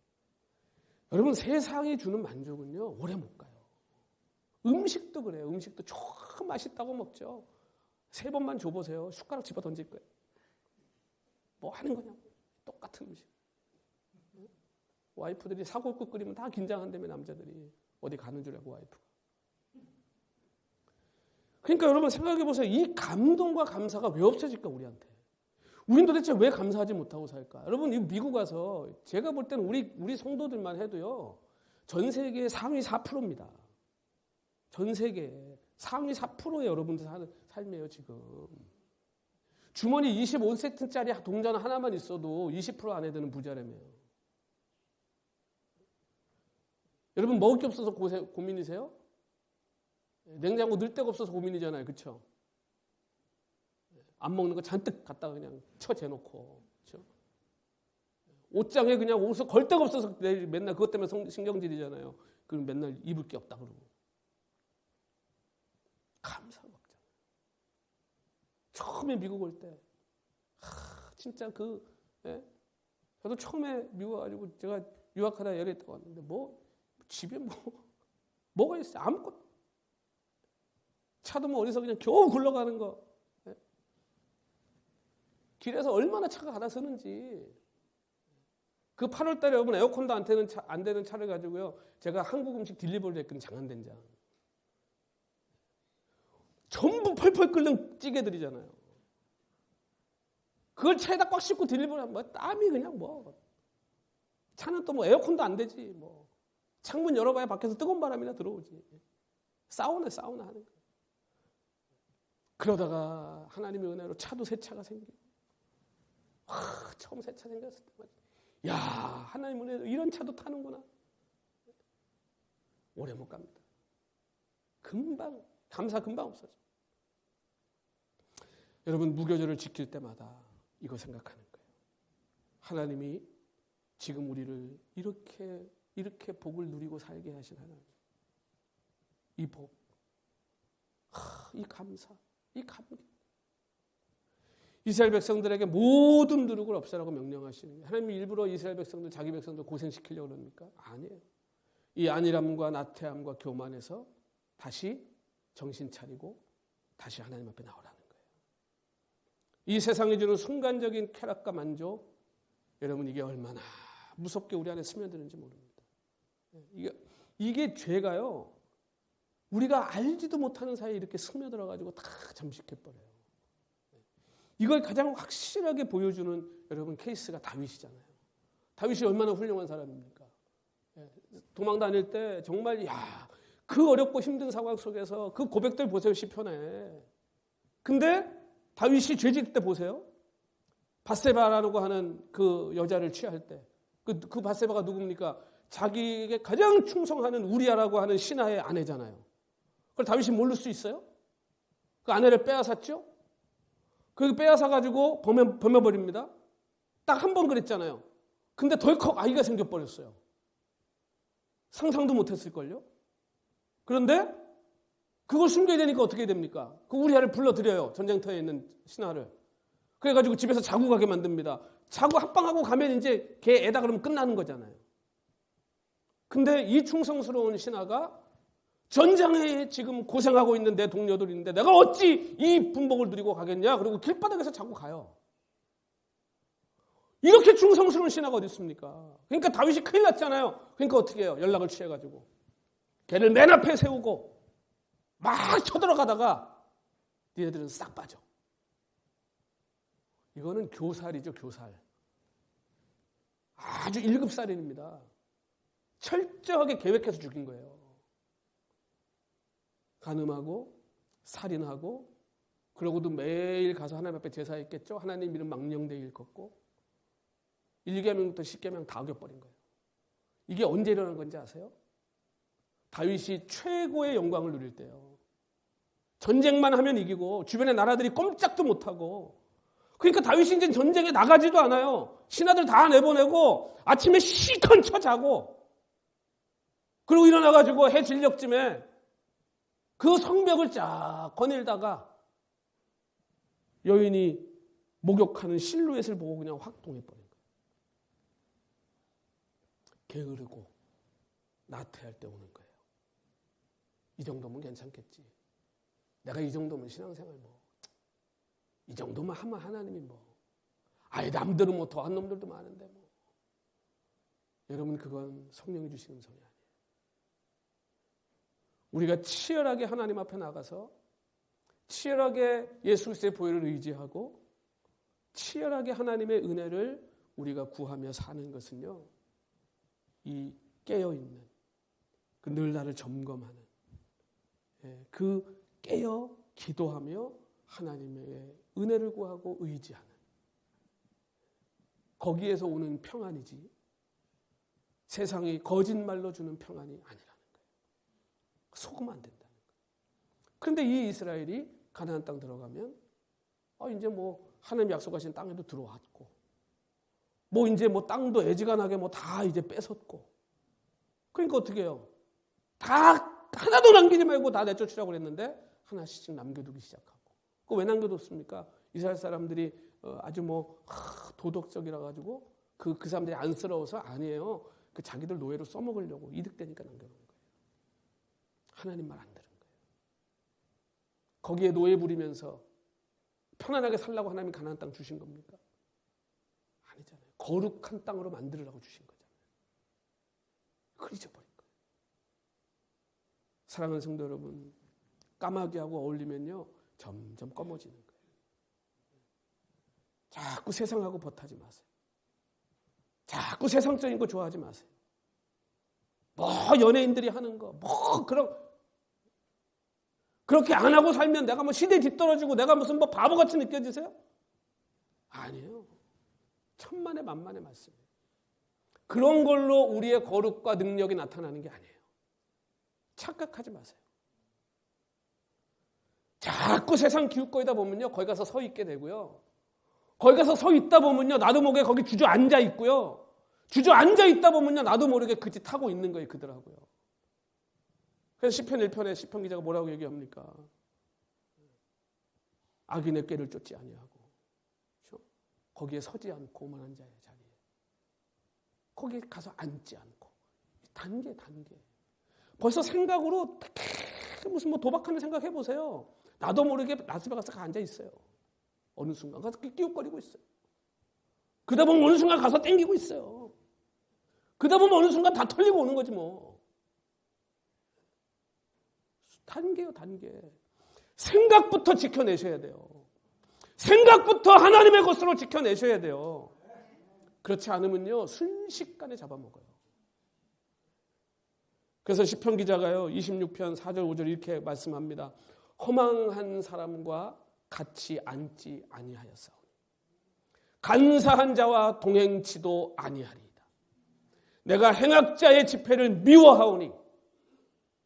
여러분, 세상이 주는 만족은요, 오래 못 가요. 음식도 그래요. 음식도 참 맛있다고 먹죠. 3번만 줘보세요. 숟가락 집어 던질 거예요. 뭐 하는 거냐고. 똑같은 음식. 와이프들이 사골국 끓이면 다 긴장한다며, 남자들이. 어디 가는 줄 알고 와이프가. 그러니까 여러분 생각해보세요. 이 감동과 감사가 왜 없어질까, 우리한테. 우린 도대체 왜 감사하지 못하고 살까? 여러분, 이 미국 와서 제가 볼 때는 우리 성도들만 해도요, 전 세계 상위 4%입니다. 전 세계 상위 4%의 여러분들 사는 삶이에요, 지금. 주머니 25센트짜리 동전 하나만 있어도 20% 안에 드는 부자라며요. 여러분, 먹을 게 없어서 고민이세요? 냉장고 넣을 데가 없어서 고민이잖아요. 그렇죠? 안 먹는 거 잔뜩 갖다가 그냥 쳐재놓고. 그렇죠? 옷장에 그냥 옷을 걸 데가 없어서 맨날 그것 때문에 신경질이잖아요. 그럼 맨날 입을 게 없다 그러고. 감사가 없잖아요. 처음에 미국 올 때 진짜 저도 처음에 미국 와가지고 제가 유학하다 열에 있다 왔는데 집에 뭐가 있어요? 아무것도. 차도 뭐 어디서 그냥 겨우 굴러가는 거. 길에서 얼마나 차가 가다 서는지. 그 8월 달에 여러분 에어컨도 안 되는 차를 가지고요. 제가 한국 음식 딜리버리를 했거든요. 장안된장. 전부 펄펄 끓는 찌개들이잖아요. 그걸 차에다 꽉 싣고 딜리버리하면 땀이 그냥 차는 또 에어컨도 안 되지. 창문 열어봐야 밖에서 뜨거운 바람이나 들어오지. 사우나 하는 거예요. 그러다가 하나님의 은혜로 차도 새 차가 생기고 처음 새 차 생겼을 때 야, 하나님의 은혜로 이런 차도 타는구나. 오래 못 갑니다. 감사 금방 없어져. 여러분, 무교절을 지킬 때마다 이거 생각하는 거예요. 하나님이 지금 우리를 이렇게 복을 누리고 살게 하신 하나님. 이 복, 이 감사, 이 감격. 이스라엘 백성들에게 모든 누룩을 없애라고 명령하시는 거예요. 하나님이 일부러 이스라엘 백성들, 자기 백성들 고생시키려고 그럽니까? 아니에요. 이 안일함과 나태함과 교만에서 다시 정신 차리고 다시 하나님 앞에 나오라는 거예요. 이 세상이 주는 순간적인 쾌락과 만족, 여러분 이게 얼마나 무섭게 우리 안에 스며드는지 모릅니다. 이게 죄가요. 우리가 알지도 못하는 사이에 이렇게 스며들어가지고 다 잠식해버려요. 이걸 가장 확실하게 보여주는 여러분 케이스가 다윗이잖아요. 다윗이 얼마나 훌륭한 사람입니까? 도망 다닐 때 정말 그 어렵고 힘든 상황 속에서 그 고백들 보세요. 시편에. 근데 다윗이 죄질 때 보세요. 밧세바라고 하는 그 여자를 취할 때 그 밧세바가 누굽니까? 자기에게 가장 충성하는 우리아라고 하는 신하의 아내잖아요. 그걸 다윗이 모를 수 있어요? 그 아내를 빼앗았죠? 그 빼앗아가지고 범해버립니다. 딱 한 번 그랬잖아요. 근데 덜컥 아이가 생겨버렸어요. 상상도 못했을걸요? 그런데 그걸 숨겨야 되니까 어떻게 됩니까? 그 우리아를 불러들여요. 전쟁터에 있는 신하를. 그래가지고 집에서 자고 가게 만듭니다. 자고 합방하고 가면 이제 걔 애다 그러면 끝나는 거잖아요. 근데 이 충성스러운 신하가 전장에 지금 고생하고 있는 내 동료들인데 내가 어찌 이 분복을 누리고 가겠냐? 그리고 길바닥에서 자고 가요. 이렇게 충성스러운 신하가 어디 있습니까? 그러니까 다윗이 큰일 났잖아요. 그러니까 어떻게 해요? 연락을 취해가지고 걔를 맨 앞에 세우고 막 쳐들어가다가 니네들은 싹 빠져. 이거는 교살이죠, 교살. 아주 1급 살인입니다. 철저하게 계획해서 죽인 거예요. 간음하고 살인하고 그러고도 매일 가서 하나님 앞에 제사했겠죠. 하나님 이름 망령되이 읽었고 1계명부터 10계명 다 어겨버린 거예요. 이게 언제 일어난 건지 아세요? 다윗이 최고의 영광을 누릴 때요. 전쟁만 하면 이기고 주변의 나라들이 꼼짝도 못하고 그러니까 다윗이 이제 전쟁에 나가지도 않아요. 신하들 다 내보내고 아침에 시컨 쳐 자고 그리고 일어나가지고 해 진력쯤에 그 성벽을 쫙 거닐다가 여인이 목욕하는 실루엣을 보고 그냥 확 동해버린 거예요. 게으르고 나태할 때 오는 거예요. 이 정도면 괜찮겠지. 내가 이 정도면 신앙생활 뭐. 이 정도만 하면 하나님이 뭐. 아예 남들은 뭐 더한 놈들도 많은데 뭐. 여러분 그건 성령이 주시는 은총이 아니에요. 우리가 치열하게 하나님 앞에 나가서 치열하게 예수 그리스도의 보혈을 의지하고 치열하게 하나님의 은혜를 우리가 구하며 사는 것은요. 이 깨어있는 그 늘 나를 점검하는 그 깨어 기도하며 하나님의 은혜를 구하고 의지하는 거기에서 오는 평안이지 세상이 거짓말로 주는 평안이 아니라는 거예요. 속으면 안 된다는 거예요. 그런데 이 이스라엘이 가나안 땅 들어가면 이제 뭐 하나님 약속하신 땅에도 들어왔고 뭐 이제 뭐 땅도 애지간하게 뭐 다 이제 뺏었고 그러니까 어떻게 해요? 다 하나도 남기지 말고 다 내쫓으라고 그랬는데 하나씩 남겨두기 시작하고 그거 왜 남겨뒀습니까? 이스라엘 사람들이 아주 뭐 도덕적이라 가지고 그 사람들이 안쓰러워서 아니에요. 그 자기들 노예로 써먹으려고 이득되니까 남겨놓은 거예요. 하나님 말 안 들은 거예요. 거기에 노예 부리면서 편안하게 살라고 하나님이 가나안 땅 주신 겁니까? 아니잖아요. 거룩한 땅으로 만들으라고 주신 거잖아요. 그걸 잊어버린 거예요. 사랑하는 성도 여러분, 까마귀하고 어울리면요 점점 검어지는 거예요. 자꾸 세상하고 버타지 마세요. 자꾸 세상적인 거 좋아하지 마세요. 뭐 연예인들이 하는 거, 뭐 그렇게 안 하고 살면 내가 뭐 시대에 뒤떨어지고 내가 무슨 뭐 바보같이 느껴지세요? 아니에요. 천만의 만만의 말씀이에요. 그런 걸로 우리의 거룩과 능력이 나타나는 게 아니에요. 착각하지 마세요. 자꾸 세상 기웃거리다 보면요 거기 가서 서 있게 되고요. 거기 가서 서 있다 보면요 나도 모르게 거기 주저앉아 있고요. 주저앉아 있다 보면요 나도 모르게 그 짓 하고 있는 거예요. 그들하고요. 그래서 시편 1편에 시편 기자가 뭐라고 얘기합니까? 악인의 꾀를 쫓지 아니하고 그렇죠? 거기에 서지 않고 오만한 자의 자리에 거기에 가서 앉지 않고 단계 벌써 생각으로 무슨 뭐 도박하는 생각 해보세요. 나도 모르게 라스베가스에 앉아 있어요. 어느 순간 가서 끼웃거리고 있어요. 그러다 보면 어느 순간 가서 땡기고 있어요. 그러다 보면 어느 순간 다 털리고 오는 거지 뭐. 단계요, 단계. 생각부터 지켜내셔야 돼요. 생각부터 하나님의 것으로 지켜내셔야 돼요. 그렇지 않으면요 순식간에 잡아먹어요. 그래서 시편 기자가요 26편 4절 5절 이렇게 말씀합니다. 허망한 사람과 같이 앉지 아니하였사오니 간사한 자와 동행치도 아니하리이다. 내가 행악자의 집회를 미워하오니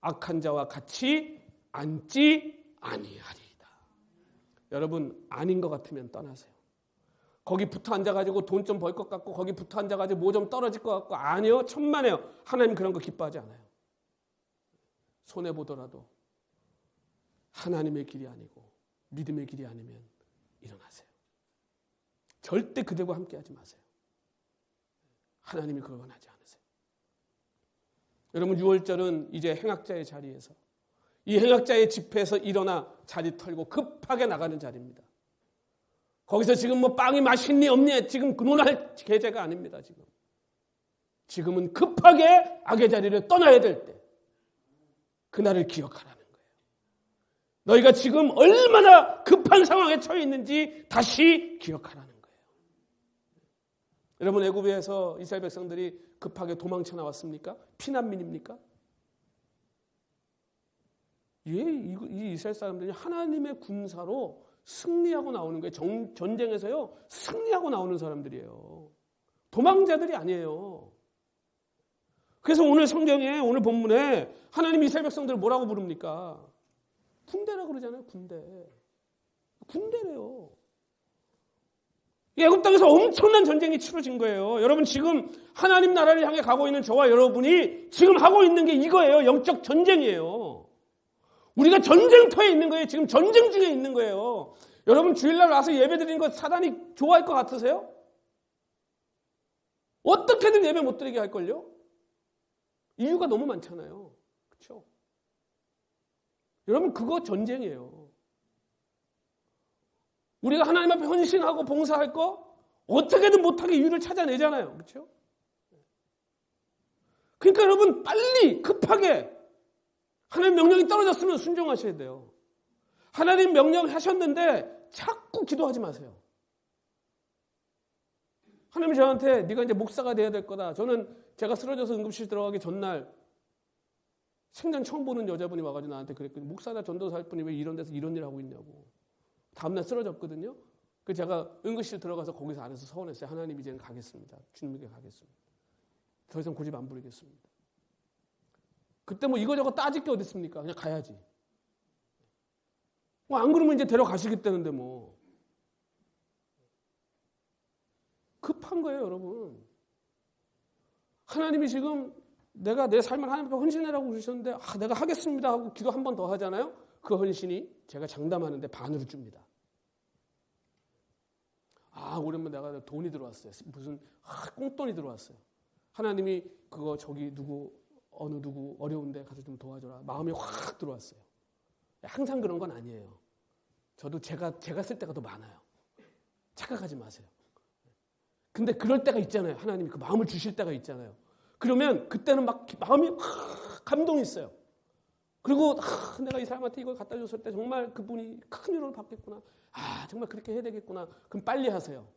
악한 자와 같이 앉지 아니하리이다. 여러분 아닌 것 같으면 떠나세요. 거기 붙어 앉아가지고 돈 좀 벌 것 같고 거기 붙어 앉아가지고 뭐 좀 떨어질 것 같고 아니요 천만에요. 하나님 그런 거 기뻐하지 않아요. 손해보더라도 하나님의 길이 아니고 믿음의 길이 아니면 일어나세요. 절대 그들과 함께하지 마세요. 하나님이 그걸 원하지 않으세요. 여러분 6월절은 이제 행악자의 자리에서 이 행악자의 집회에서 일어나 자리 털고 급하게 나가는 자리입니다. 거기서 지금 뭐 빵이 맛있니 없니 지금 논할 계제가 아닙니다. 지금은 급하게 악의 자리를 떠나야 될 때 그날을 기억하라는 거예요. 너희가 지금 얼마나 급한 상황에 처해 있는지 다시 기억하라는 거예요. 여러분 애굽에서 이스라엘 백성들이 급하게 도망쳐 나왔습니까? 피난민입니까? 이 이스라엘 사람들이 하나님의 군사로 승리하고 나오는 거예요. 전쟁에서요 승리하고 나오는 사람들이에요. 도망자들이 아니에요. 그래서 오늘 성경에 오늘 본문에 하나님 이스라엘 백성들을 뭐라고 부릅니까? 군대라고 그러잖아요. 군대래요. 애굽 땅에서 엄청난 전쟁이 치러진 거예요. 여러분 지금 하나님 나라를 향해 가고 있는 저와 여러분이 지금 하고 있는 게 이거예요. 영적 전쟁이에요. 우리가 전쟁터에 있는 거예요. 지금 전쟁 중에 있는 거예요. 여러분 주일날 와서 예배드리는 거 사단이 좋아할 것 같으세요? 어떻게든 예배 못 드리게 할걸요? 이유가 너무 많잖아요. 그렇죠? 여러분 그거 전쟁이에요. 우리가 하나님 앞에 헌신하고 봉사할 거 어떻게든 못하게 이유를 찾아내잖아요. 그렇죠? 그러니까 여러분 빨리 급하게 하나님 명령이 떨어졌으면 순종하셔야 돼요. 하나님 명령하셨는데 자꾸 기도하지 마세요. 하나님이 저한테 네가 이제 목사가 돼야 될 거다. 저는 제가 쓰러져서 응급실 들어가기 전날 생전 처음 보는 여자분이 와가지고 나한테 그랬거든요. 목사나 전도사 할 분이 왜 이런 데서 이런 일 하고 있냐고. 다음날 쓰러졌거든요. 그래서 제가 응급실 들어가서 거기서 안에서 서원했어요. 하나님 이제는 가겠습니다. 주님에게 가겠습니다. 더 이상 고집 안 부리겠습니다. 그때 뭐 이거저거 따질 게 어디 있습니까? 그냥 가야지. 뭐 안 그러면 이제 데려가시겠다는데 뭐. 급한 거예요, 여러분. 하나님이 지금 내가 내 삶을 하나님 앞에 헌신해라고 그러셨는데 내가 하겠습니다 하고 기도 한 번 더 하잖아요. 그 헌신이 제가 장담하는데 반으로 줍니다. 오랜만에 내가 돈이 들어왔어요. 무슨 꽁돈이 들어왔어요. 하나님이 그거 저기 어느 누구 어려운데 가서 좀 도와줘라. 마음이 확 들어왔어요. 항상 그런 건 아니에요. 저도 제가 쓸 때가 더 많아요. 착각하지 마세요. 근데 그럴 때가 있잖아요. 하나님이 그 마음을 주실 때가 있잖아요. 그러면 그때는 막 마음이 감동이 있어요. 그리고 내가 이 사람한테 이걸 갖다 줬을 때 정말 그분이 큰 위로를 받겠구나. 정말 그렇게 해야 되겠구나. 그럼 빨리 하세요.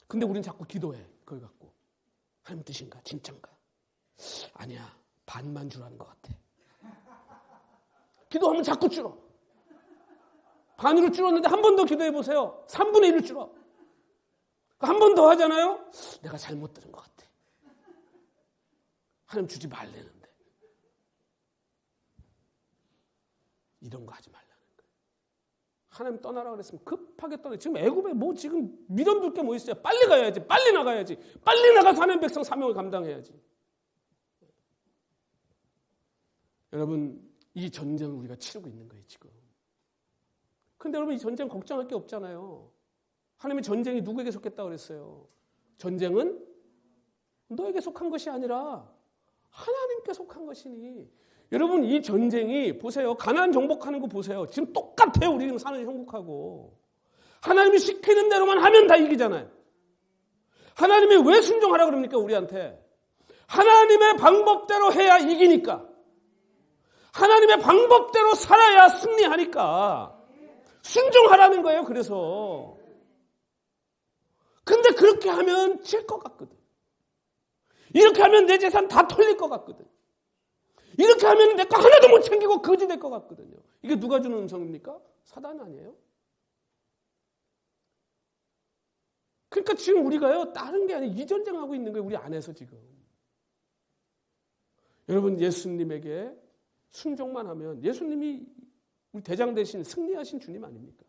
근데 우린 자꾸 기도해. 그걸 갖고. 하나님 뜻인가? 진짠가? 아니야. 반만 주라는 것 같아. 기도하면 자꾸 줄어. 반으로 줄었는데 한 번 더 기도해 보세요. 3분의 1을 줄어. 한 번 더 하잖아요. 내가 잘못 들은 것 같아. 하나님 주지 말라는데. 이런 거 하지 말라는 거예요. 하나님 떠나라 그랬으면 급하게 떠나. 지금 애굽에 뭐 지금 미련 둘 게 뭐 있어요. 빨리 가야지. 빨리 나가야지. 빨리 나가서 하나님 백성 사명을 감당해야지. 여러분 이 전쟁을 우리가 치르고 있는 거예요 지금. 근데 여러분 이 전쟁 걱정할 게 없잖아요. 하나님의 전쟁이 누구에게 속했다고 그랬어요? 전쟁은 너에게 속한 것이 아니라 하나님께 속한 것이니. 여러분 이 전쟁이 보세요. 가나안 정복하는 거 보세요. 지금 똑같아요. 우리 지금 사는 형국하고. 하나님이 시키는 대로만 하면 다 이기잖아요. 하나님이 왜 순종하라 그럽니까 우리한테? 하나님의 방법대로 해야 이기니까. 하나님의 방법대로 살아야 승리하니까. 순종하라는 거예요. 그래서. 근데 그렇게 하면 질 것 같거든. 이렇게 하면 내 재산 다 털릴 것 같거든. 이렇게 하면 내 거 하나도 못 챙기고 거지 될 것 같거든요. 이게 누가 주는 음성입니까? 사단 아니에요? 그러니까 지금 우리가요, 다른 게 아니라 이 전쟁하고 있는 거예요. 우리 안에서 지금. 여러분 예수님에게 순종만 하면 예수님이 우리 대장 대신 승리하신 주님 아닙니까?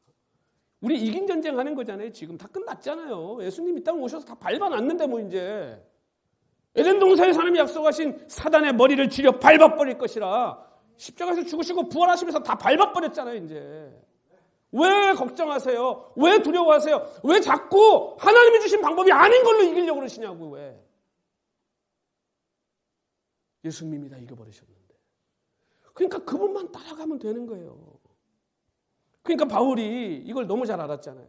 우리 이긴 전쟁 하는 거잖아요. 지금 다 끝났잖아요. 예수님 이 땅 오셔서 다 밟아놨는데 뭐 이제. 에덴 동산에 사람이 약속하신 사단의 머리를 쥐려 밟아버릴 것이라 십자가에서 죽으시고 부활하시면서 다 밟아버렸잖아요, 이제. 왜 걱정하세요? 왜 두려워하세요? 왜 자꾸 하나님이 주신 방법이 아닌 걸로 이기려고 그러시냐고, 왜? 예수님이 다 이겨버리셨는데. 그러니까 그분만 따라가면 되는 거예요. 그러니까 바울이 이걸 너무 잘 알았잖아요.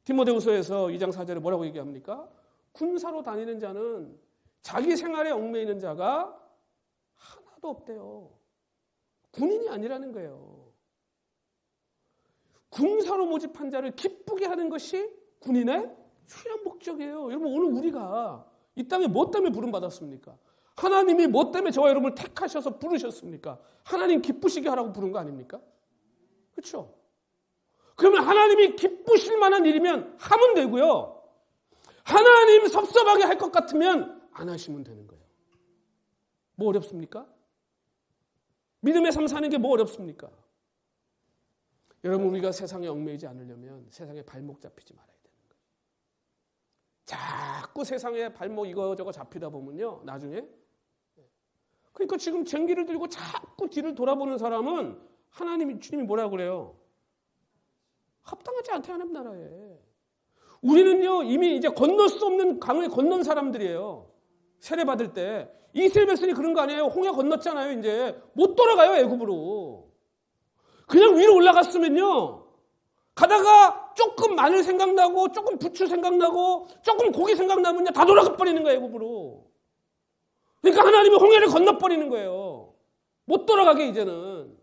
디모데후서에서 2장 4절에 뭐라고 얘기합니까? 군사로 다니는 자는 자기 생활에 얽매이는 자가 하나도 없대요. 군인이 아니라는 거예요. 군사로 모집한 자를 기쁘게 하는 것이 군인의 주요 목적이에요. 여러분, 오늘 우리가 이 땅에 뭐 때문에 부름받았습니까? 하나님이 뭐 때문에 저와 여러분을 택하셔서 부르셨습니까? 하나님 기쁘시게 하라고 부른 거 아닙니까? 그렇죠? 그러면 하나님이 기쁘실 만한 일이면 하면 되고요. 하나님 섭섭하게 할 것 같으면 안 하시면 되는 거예요. 뭐 어렵습니까? 믿음의 삶 사는 게 뭐 어렵습니까? 여러분, 우리가 세상에 얽매이지 않으려면 세상에 발목 잡히지 말아야 되는 거예요. 자꾸 세상에 발목 이거저거 잡히다 보면요, 나중에. 그러니까 지금 쟁기를 들고 자꾸 뒤를 돌아보는 사람은 하나님이, 주님이 뭐라고 그래요? 합당하지 않대, 하나님 나라에. 우리는요, 이미 이제 건널 수 없는 강을 건넌 사람들이에요. 세례받을 때. 이스라엘 백성이 그런 거 아니에요? 홍해 건넜잖아요, 이제. 못 돌아가요, 애굽으로. 그냥 위로 올라갔으면요, 가다가 조금 마늘 생각나고, 조금 부추 생각나고, 조금 고기 생각나면요, 다 돌아가 버리는 거예요, 애굽으로. 그러니까 하나님이 홍해를 건너버리는 거예요. 못 돌아가게, 이제는.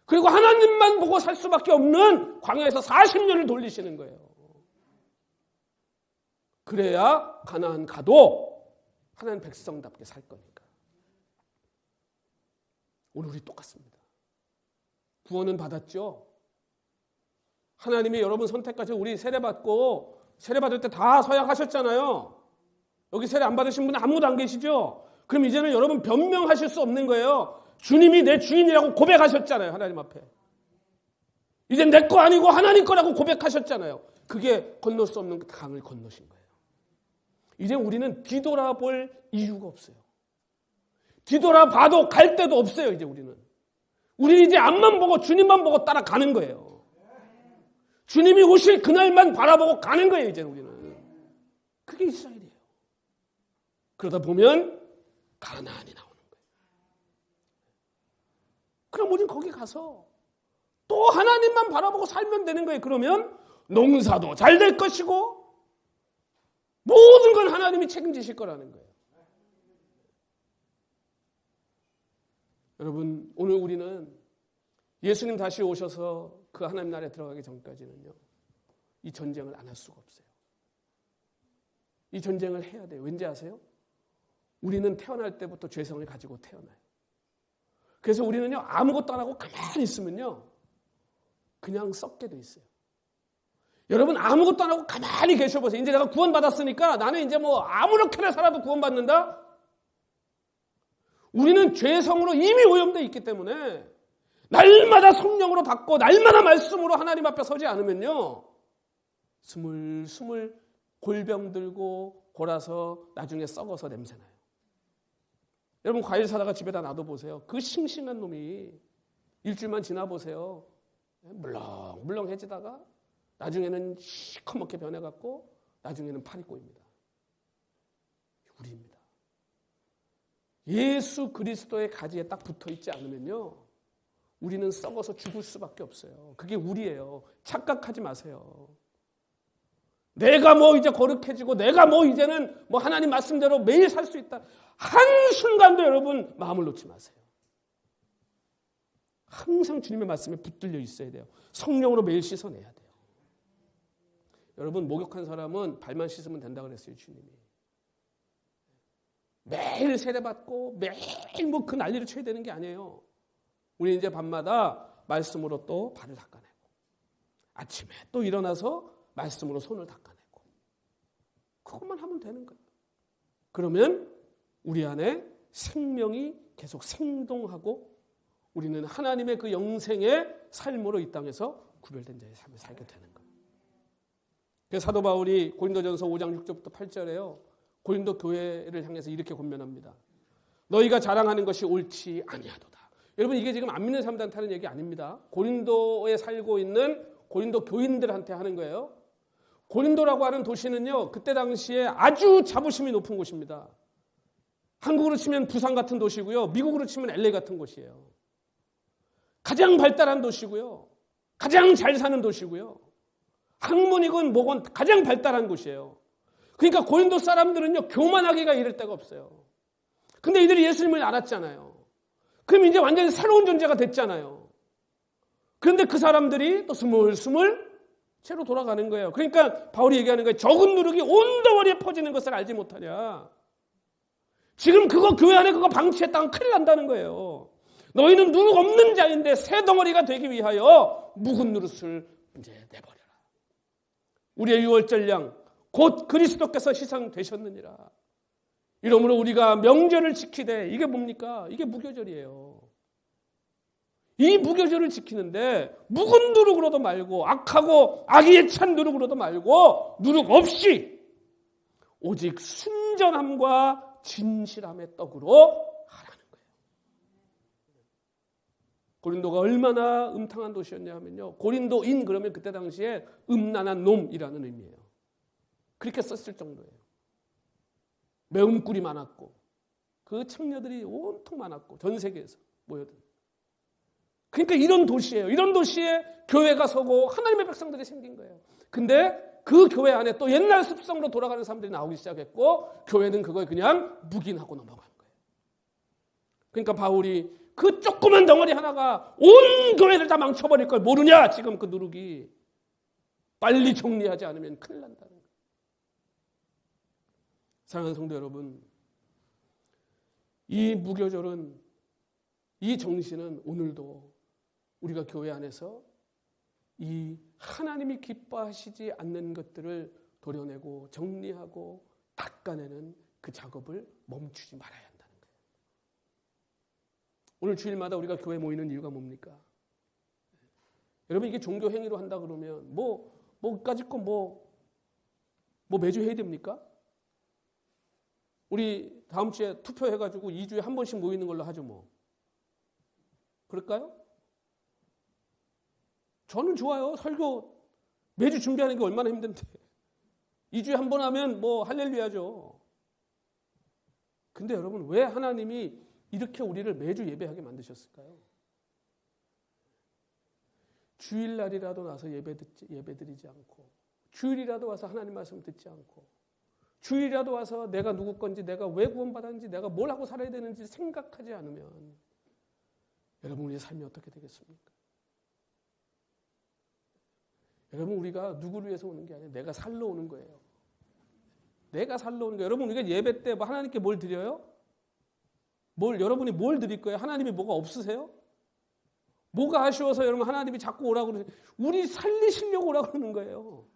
그리고 하나님만 보고 살 수밖에 없는 광야에서 40년을 돌리시는 거예요. 그래야 가나안 가도 하나님 백성답게 살 거니까. 오늘 우리 똑같습니다. 구원은 받았죠. 하나님이 여러분 선택하셔서 우리 세례받고, 세례받을 때 다 서약하셨잖아요. 여기 세례 안 받으신 분은 아무도 안 계시죠? 그럼 이제는 여러분 변명하실 수 없는 거예요. 주님이 내 주인이라고 고백하셨잖아요, 하나님 앞에. 이제 내 거 아니고 하나님 거라고 고백하셨잖아요. 그게 건널 수 없는 강을 건너신 거예요. 이제 우리는 뒤돌아볼 이유가 없어요. 뒤돌아봐도 갈 데도 없어요, 이제 우리는. 우리는 이제 앞만 보고 주님만 보고 따라가는 거예요. 주님이 오실 그날만 바라보고 가는 거예요, 이제 우리는. 그게 이스라엘이에요. 그러다 보면 가나안이 나오는 거예요. 그럼 우리는 거기 가서 또 하나님만 바라보고 살면 되는 거예요. 그러면 농사도 잘 될 것이고 모든 건 하나님이 책임지실 거라는 거예요. 여러분, 오늘 우리는 예수님 다시 오셔서 그 하나님 나라에 들어가기 전까지는요, 이 전쟁을 안 할 수가 없어요. 이 전쟁을 해야 돼요. 왠지 아세요? 우리는 태어날 때부터 죄성을 가지고 태어나요. 그래서 우리는요, 아무것도 안 하고 가만히 있으면요, 그냥 썩게 돼 있어요. 여러분, 아무것도 안 하고 가만히 계셔보세요. 이제 내가 구원받았으니까 나는 이제 뭐 아무렇게나 살아도 구원받는다? 우리는 죄성으로 이미 오염되어 있기 때문에 날마다 성령으로 받고 날마다 말씀으로 하나님 앞에 서지 않으면요, 스물스물 골병 들고 골아서 나중에 썩어서 냄새나요. 여러분, 과일 사다가 집에다 놔둬보세요. 그 싱싱한 놈이 일주일만 지나보세요. 물렁물렁해지다가 나중에는 시커멓게 변해갖고 나중에는 팔이 꼬입니다. 우리입니다. 예수 그리스도의 가지에 딱 붙어있지 않으면요, 우리는 썩어서 죽을 수밖에 없어요. 그게 우리예요. 착각하지 마세요. 내가 뭐 이제 거룩해지고 내가 뭐 이제는 뭐 하나님 말씀대로 매일 살 수 있다. 한순간도 여러분 마음을 놓지 마세요. 항상 주님의 말씀에 붙들려 있어야 돼요. 성령으로 매일 씻어내야 돼요. 여러분, 목욕한 사람은 발만 씻으면 된다고 그랬어요, 주님이. 매일 세례받고 매일 뭐 그 난리를 쳐야 되는 게 아니에요. 우리 이제 밤마다 말씀으로 또 발을 닦아내고, 아침에 또 일어나서 말씀으로 손을 닦아내고, 그것만 하면 되는 거예요. 그러면 우리 안에 생명이 계속 생동하고 우리는 하나님의 그 영생의 삶으로 이 땅에서 구별된 자의 삶을 살게 되는 거예요. 그래서 사도 바울이 고린도전서 5장 6절부터 8절에요. 고린도 교회를 향해서 이렇게 권면합니다. 너희가 자랑하는 것이 옳지 아니하도다. 여러분 이게 지금 안 믿는 사람들한테 하는 얘기 아닙니다. 고린도에 살고 있는 고린도 교인들한테 하는 거예요. 고린도라고 하는 도시는요, 그때 당시에 아주 자부심이 높은 곳입니다. 한국으로 치면 부산 같은 도시고요, 미국으로 치면 LA 같은 곳이에요. 가장 발달한 도시고요, 가장 잘 사는 도시고요, 학문이건 뭐건 가장 발달한 곳이에요. 그러니까 고린도 사람들은요, 교만하기가 이를 데가 없어요. 근데 이들이 예수님을 알았잖아요. 그럼 이제 완전히 새로운 존재가 됐잖아요. 그런데 그 사람들이 또 스물스물 채로 돌아가는 거예요. 그러니까 바울이 얘기하는 거예요. 적은 누룩이 온 덩어리에 퍼지는 것을 알지 못하냐. 지금 그거 교회 안에 그거 방치했다면 큰일 난다는 거예요. 너희는 누룩 없는 자인데 새 덩어리가 되기 위하여 묵은 누룩을 이제 내버려라. 우리의 유월절 양 곧 그리스도께서 희생되셨느니라. 이러므로 우리가 명절을 지키되 이게 뭡니까? 이게 무교절이에요. 이 무교절을 지키는데 묵은 누룩으로도 말고 악하고 악의에 찬 누룩으로도 말고 누룩 없이 오직 순전함과 진실함의 떡으로 하라는 거예요. 고린도가 얼마나 음탕한 도시였냐 하면요, 고린도인 그러면 그때 당시에 음란한 놈이라는 의미예요. 그렇게 썼을 정도예요. 매운 꿀이 많았고 그 청녀들이 온통 많았고 전 세계에서 모여든. 그러니까 이런 도시예요. 이런 도시에 교회가 서고 하나님의 백성들이 생긴 거예요. 근데 그 교회 안에 또 옛날 습성으로 돌아가는 사람들이 나오기 시작했고 교회는 그걸 그냥 묵인하고 넘어간 거예요. 그러니까 바울이 그 조그만 덩어리 하나가 온 교회를 다 망쳐버릴 걸 모르냐 지금 그 누룩이. 빨리 정리하지 않으면 큰일 난다는 거예요. 사랑하는 성도 여러분, 이 무교절은, 이 정신은 오늘도 우리가 교회 안에서 이 하나님이 기뻐하시지 않는 것들을 도려내고 정리하고 닦아내는 그 작업을 멈추지 말아야 한다는 거예요. 오늘 주일마다 우리가 교회 모이는 이유가 뭡니까? 여러분 이게 종교 행위로 한다 그러면 뭐까짓 거 매주 해야 됩니까? 우리 다음 주에 투표해가지고 2주에 한 번씩 모이는 걸로 하죠 뭐. 그럴까요? 저는 좋아요. 설교 매주 준비하는 게 얼마나 힘든데. 2주에 한 번 하면 뭐 할렐루야죠. 근데 여러분 왜 하나님이 이렇게 우리를 매주 예배하게 만드셨을까요? 주일날이라도 나서 예배드리지 않고, 주일이라도 와서 하나님 말씀 듣지 않고, 주일이라도 와서 내가 누구 건지, 내가 왜 구원받았는지, 내가 뭘 하고 살아야 되는지 생각하지 않으면 여러분 우리의 삶이 어떻게 되겠습니까? 여러분 우리가 누구를 위해서 오는 게 아니라 내가 살러 오는 거예요. 내가 살러 오는 거예요. 여러분 우리가 예배 때 하나님께 뭘 드려요? 여러분이 뭘 드릴 거예요? 하나님이 뭐가 없으세요? 뭐가 아쉬워서 여러분 하나님이 자꾸 오라고 그러세요? 우리 살리시려고 오라고 그러는 거예요.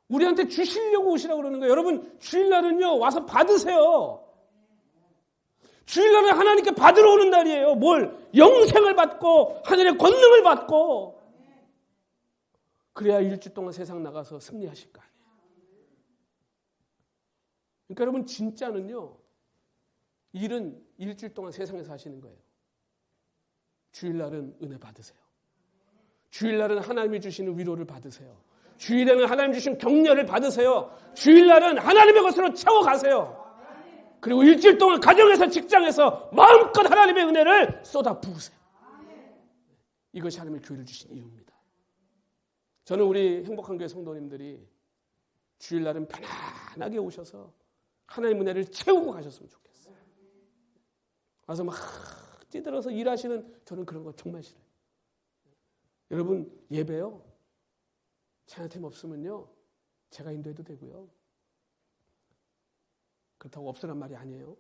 우리한테 주시려고 오시라고 그러는 거예요. 여러분 주일날은요 와서 받으세요. 주일날은 하나님께 받으러 오는 날이에요. 영생을 받고 하늘의 권능을 받고 그래야 일주 동안 세상 나가서 승리하실 거 아니에요. 그러니까 여러분 진짜는요 일은 일주일 동안 세상에서 하시는 거예요. 주일날은 은혜 받으세요. 주일날은 하나님이 주시는 위로를 받으세요. 주일에는 하나님 주신 격려를 받으세요. 주일날은 하나님의 것으로 채워가세요. 그리고 일주일 동안 가정에서 직장에서 마음껏 하나님의 은혜를 쏟아 부으세요. 이것이 하나님의 교회를 주신 이유입니다. 저는 우리 행복한 교회 성도님들이 주일날은 편안하게 오셔서 하나님의 은혜를 채우고 가셨으면 좋겠어요. 와서 막 찌들어서 일하시는 저는 그런 거 정말 싫어요. 여러분 예배요. 찬양팀 없으면요. 제가 인도해도 되고요. 그렇다고 없으란 말이 아니에요.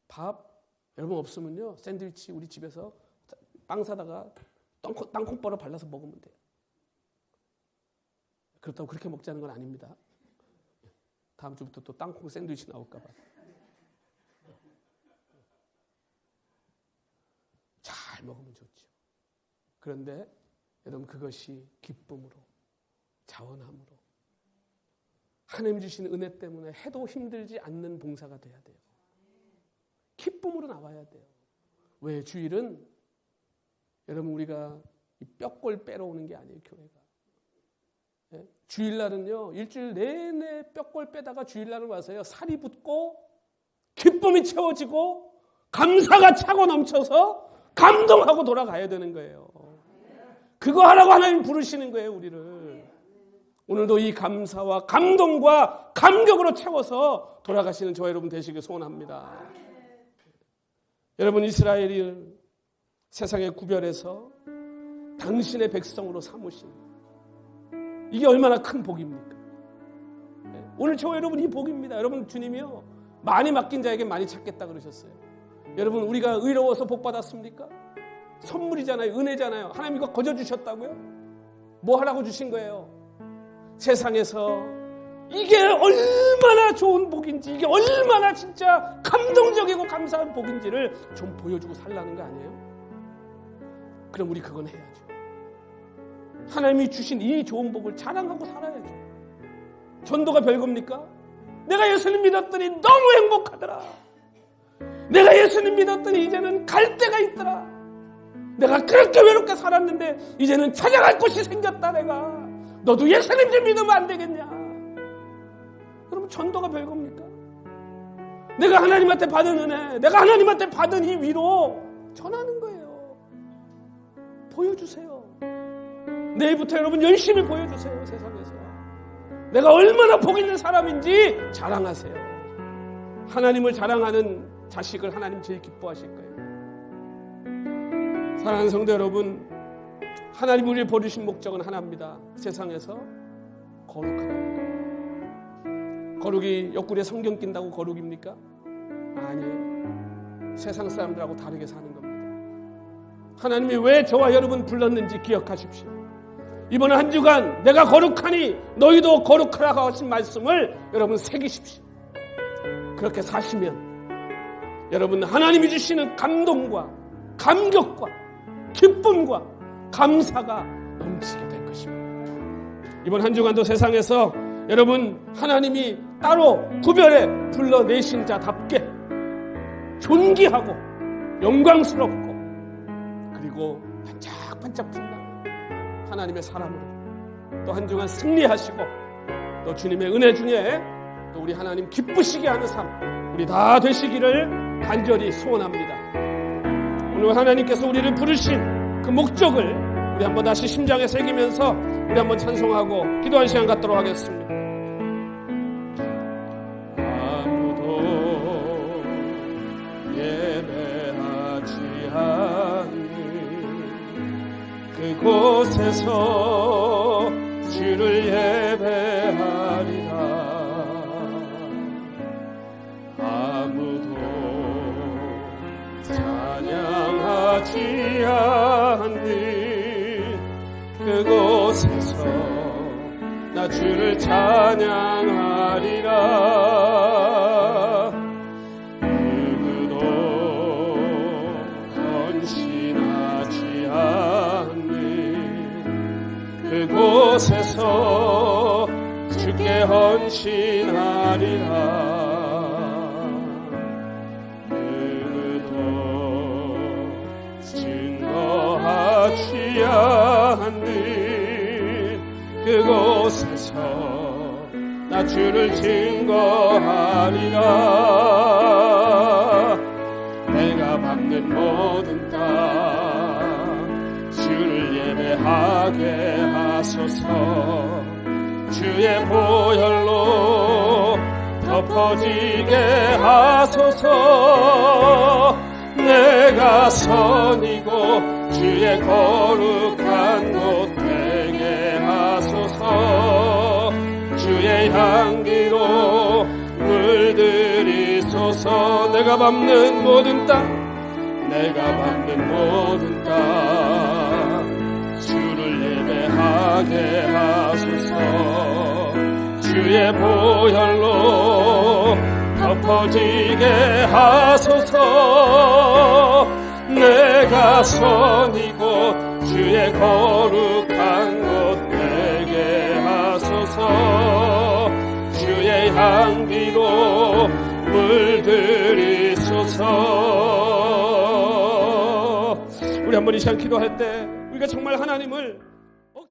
밥 여러분 없으면요. 샌드위치 우리 집에서 빵 사다가 땅콩 뻘어 발라서 먹으면 돼요. 그렇다고 그렇게 먹자는 건 아닙니다. 다음 주부터 또 땅콩 샌드위치 나올까 봐. 잘 먹으면 좋죠. 그런데 여러분 그것이 기쁨으로 자원함으로 하나님 주신 은혜 때문에 해도 힘들지 않는 봉사가 돼야 돼요. 기쁨으로 나와야 돼요. 왜 주일은 여러분 우리가 이 뼈골 빼러 오는 게 아니에요. 교회가. 예? 주일날은요 일주일 내내 뼈골 빼다가 주일날은 와서요 살이 붙고 기쁨이 채워지고 감사가 차고 넘쳐서 감동하고 돌아가야 되는 거예요. 그거 하라고 하나님 부르시는 거예요. 우리를. 오늘도 이 감사와 감동과 감격으로 채워서 돌아가시는 저와 여러분 되시길 소원합니다. 여러분 이스라엘을 세상에 구별해서 당신의 백성으로 삼으신 이게 얼마나 큰 복입니까? 오늘 저와 여러분 이 복입니다. 여러분 주님이요 많이 맡긴 자에게 많이 찾겠다 그러셨어요. 여러분 우리가 의로워서 복 받았습니까? 선물이잖아요. 은혜잖아요. 하나님 이거 거저 주셨다고요? 뭐 하라고 주신 거예요? 세상에서 이게 얼마나 좋은 복인지 이게 얼마나 진짜 감동적이고 감사한 복인지를 좀 보여주고 살라는 거 아니에요? 그럼 우리 그건 해야죠. 하나님이 주신 이 좋은 복을 자랑하고 살아야죠. 전도가 별겁니까? 내가 예수님 믿었더니 너무 행복하더라. 내가 예수님 믿었더니 이제는 갈 데가 있더라. 내가 그렇게 외롭게 살았는데 이제는 찾아갈 곳이 생겼다. 내가 너도 예수님 좀 믿으면 안 되겠냐? 여러분 전도가 별겁니까? 내가 하나님한테 받은 은혜, 내가 하나님한테 받은 이 위로 전하는 거예요. 보여주세요. 내일부터 여러분 열심히 보여주세요. 세상에서 내가 얼마나 복 있는 사람인지 자랑하세요. 하나님을 자랑하는 자식을 하나님 제일 기뻐하실 거예요. 사랑하는 성도 여러분, 하나님 우리를 버리신 목적은 하나입니다. 세상에서 거룩하라는 거예요. 거룩이 옆구리에 성경 낀다고 거룩입니까? 아니에요. 세상 사람들하고 다르게 사는 겁니다. 하나님이 왜 저와 여러분 불렀는지 기억하십시오. 이번 한 주간 내가 거룩하니 너희도 거룩하라고 하신 말씀을 여러분 새기십시오. 그렇게 사시면 여러분 하나님이 주시는 감동과 감격과 기쁨과 감사가 넘치게 될 것입니다. 이번 한 주간도 세상에서 여러분 하나님이 따로 구별해 불러내신 자답게 존귀하고 영광스럽고 그리고 반짝반짝 빛나는 하나님의 사람으로 또 한 주간 승리하시고 또 주님의 은혜 중에 또 우리 하나님 기쁘시게 하는 삶 우리 다 되시기를 간절히 소원합니다. 오늘 하나님께서 우리를 부르신 그 목적을 우리 한번 다시 심장에 새기면서 우리 한번 찬송하고 기도한 시간 갖도록 하겠습니다. 아무도 예배하지 않는 그곳에서 주를 예배하리라. 아무도 찬양하지 않는 그곳에서 나 주를 찬양하리라. 누구도 헌신하지 않는 그곳에서 주께 헌신하리라. 하지 않는 그곳에서 나 주를 증거하리라. 내가 밟는 모든 땅 주를 예배하게 하소서. 주의 보혈로 덮어지게 하소서. 내가 선이고 주의 거룩한 곳 되게 하소서. 주의 향기로 물들이소서. 내가 밟는 모든 땅 내가 밟는 모든 땅 주를 예배하게 하소서. 주의 보혈로 덮어지게 하소서. 내가 선이고 주의 거룩한 곳 되게 하소서. 주의 향기로 물들이소서. 오늘 이 시간 기도할 때 우리가 정말 하나님을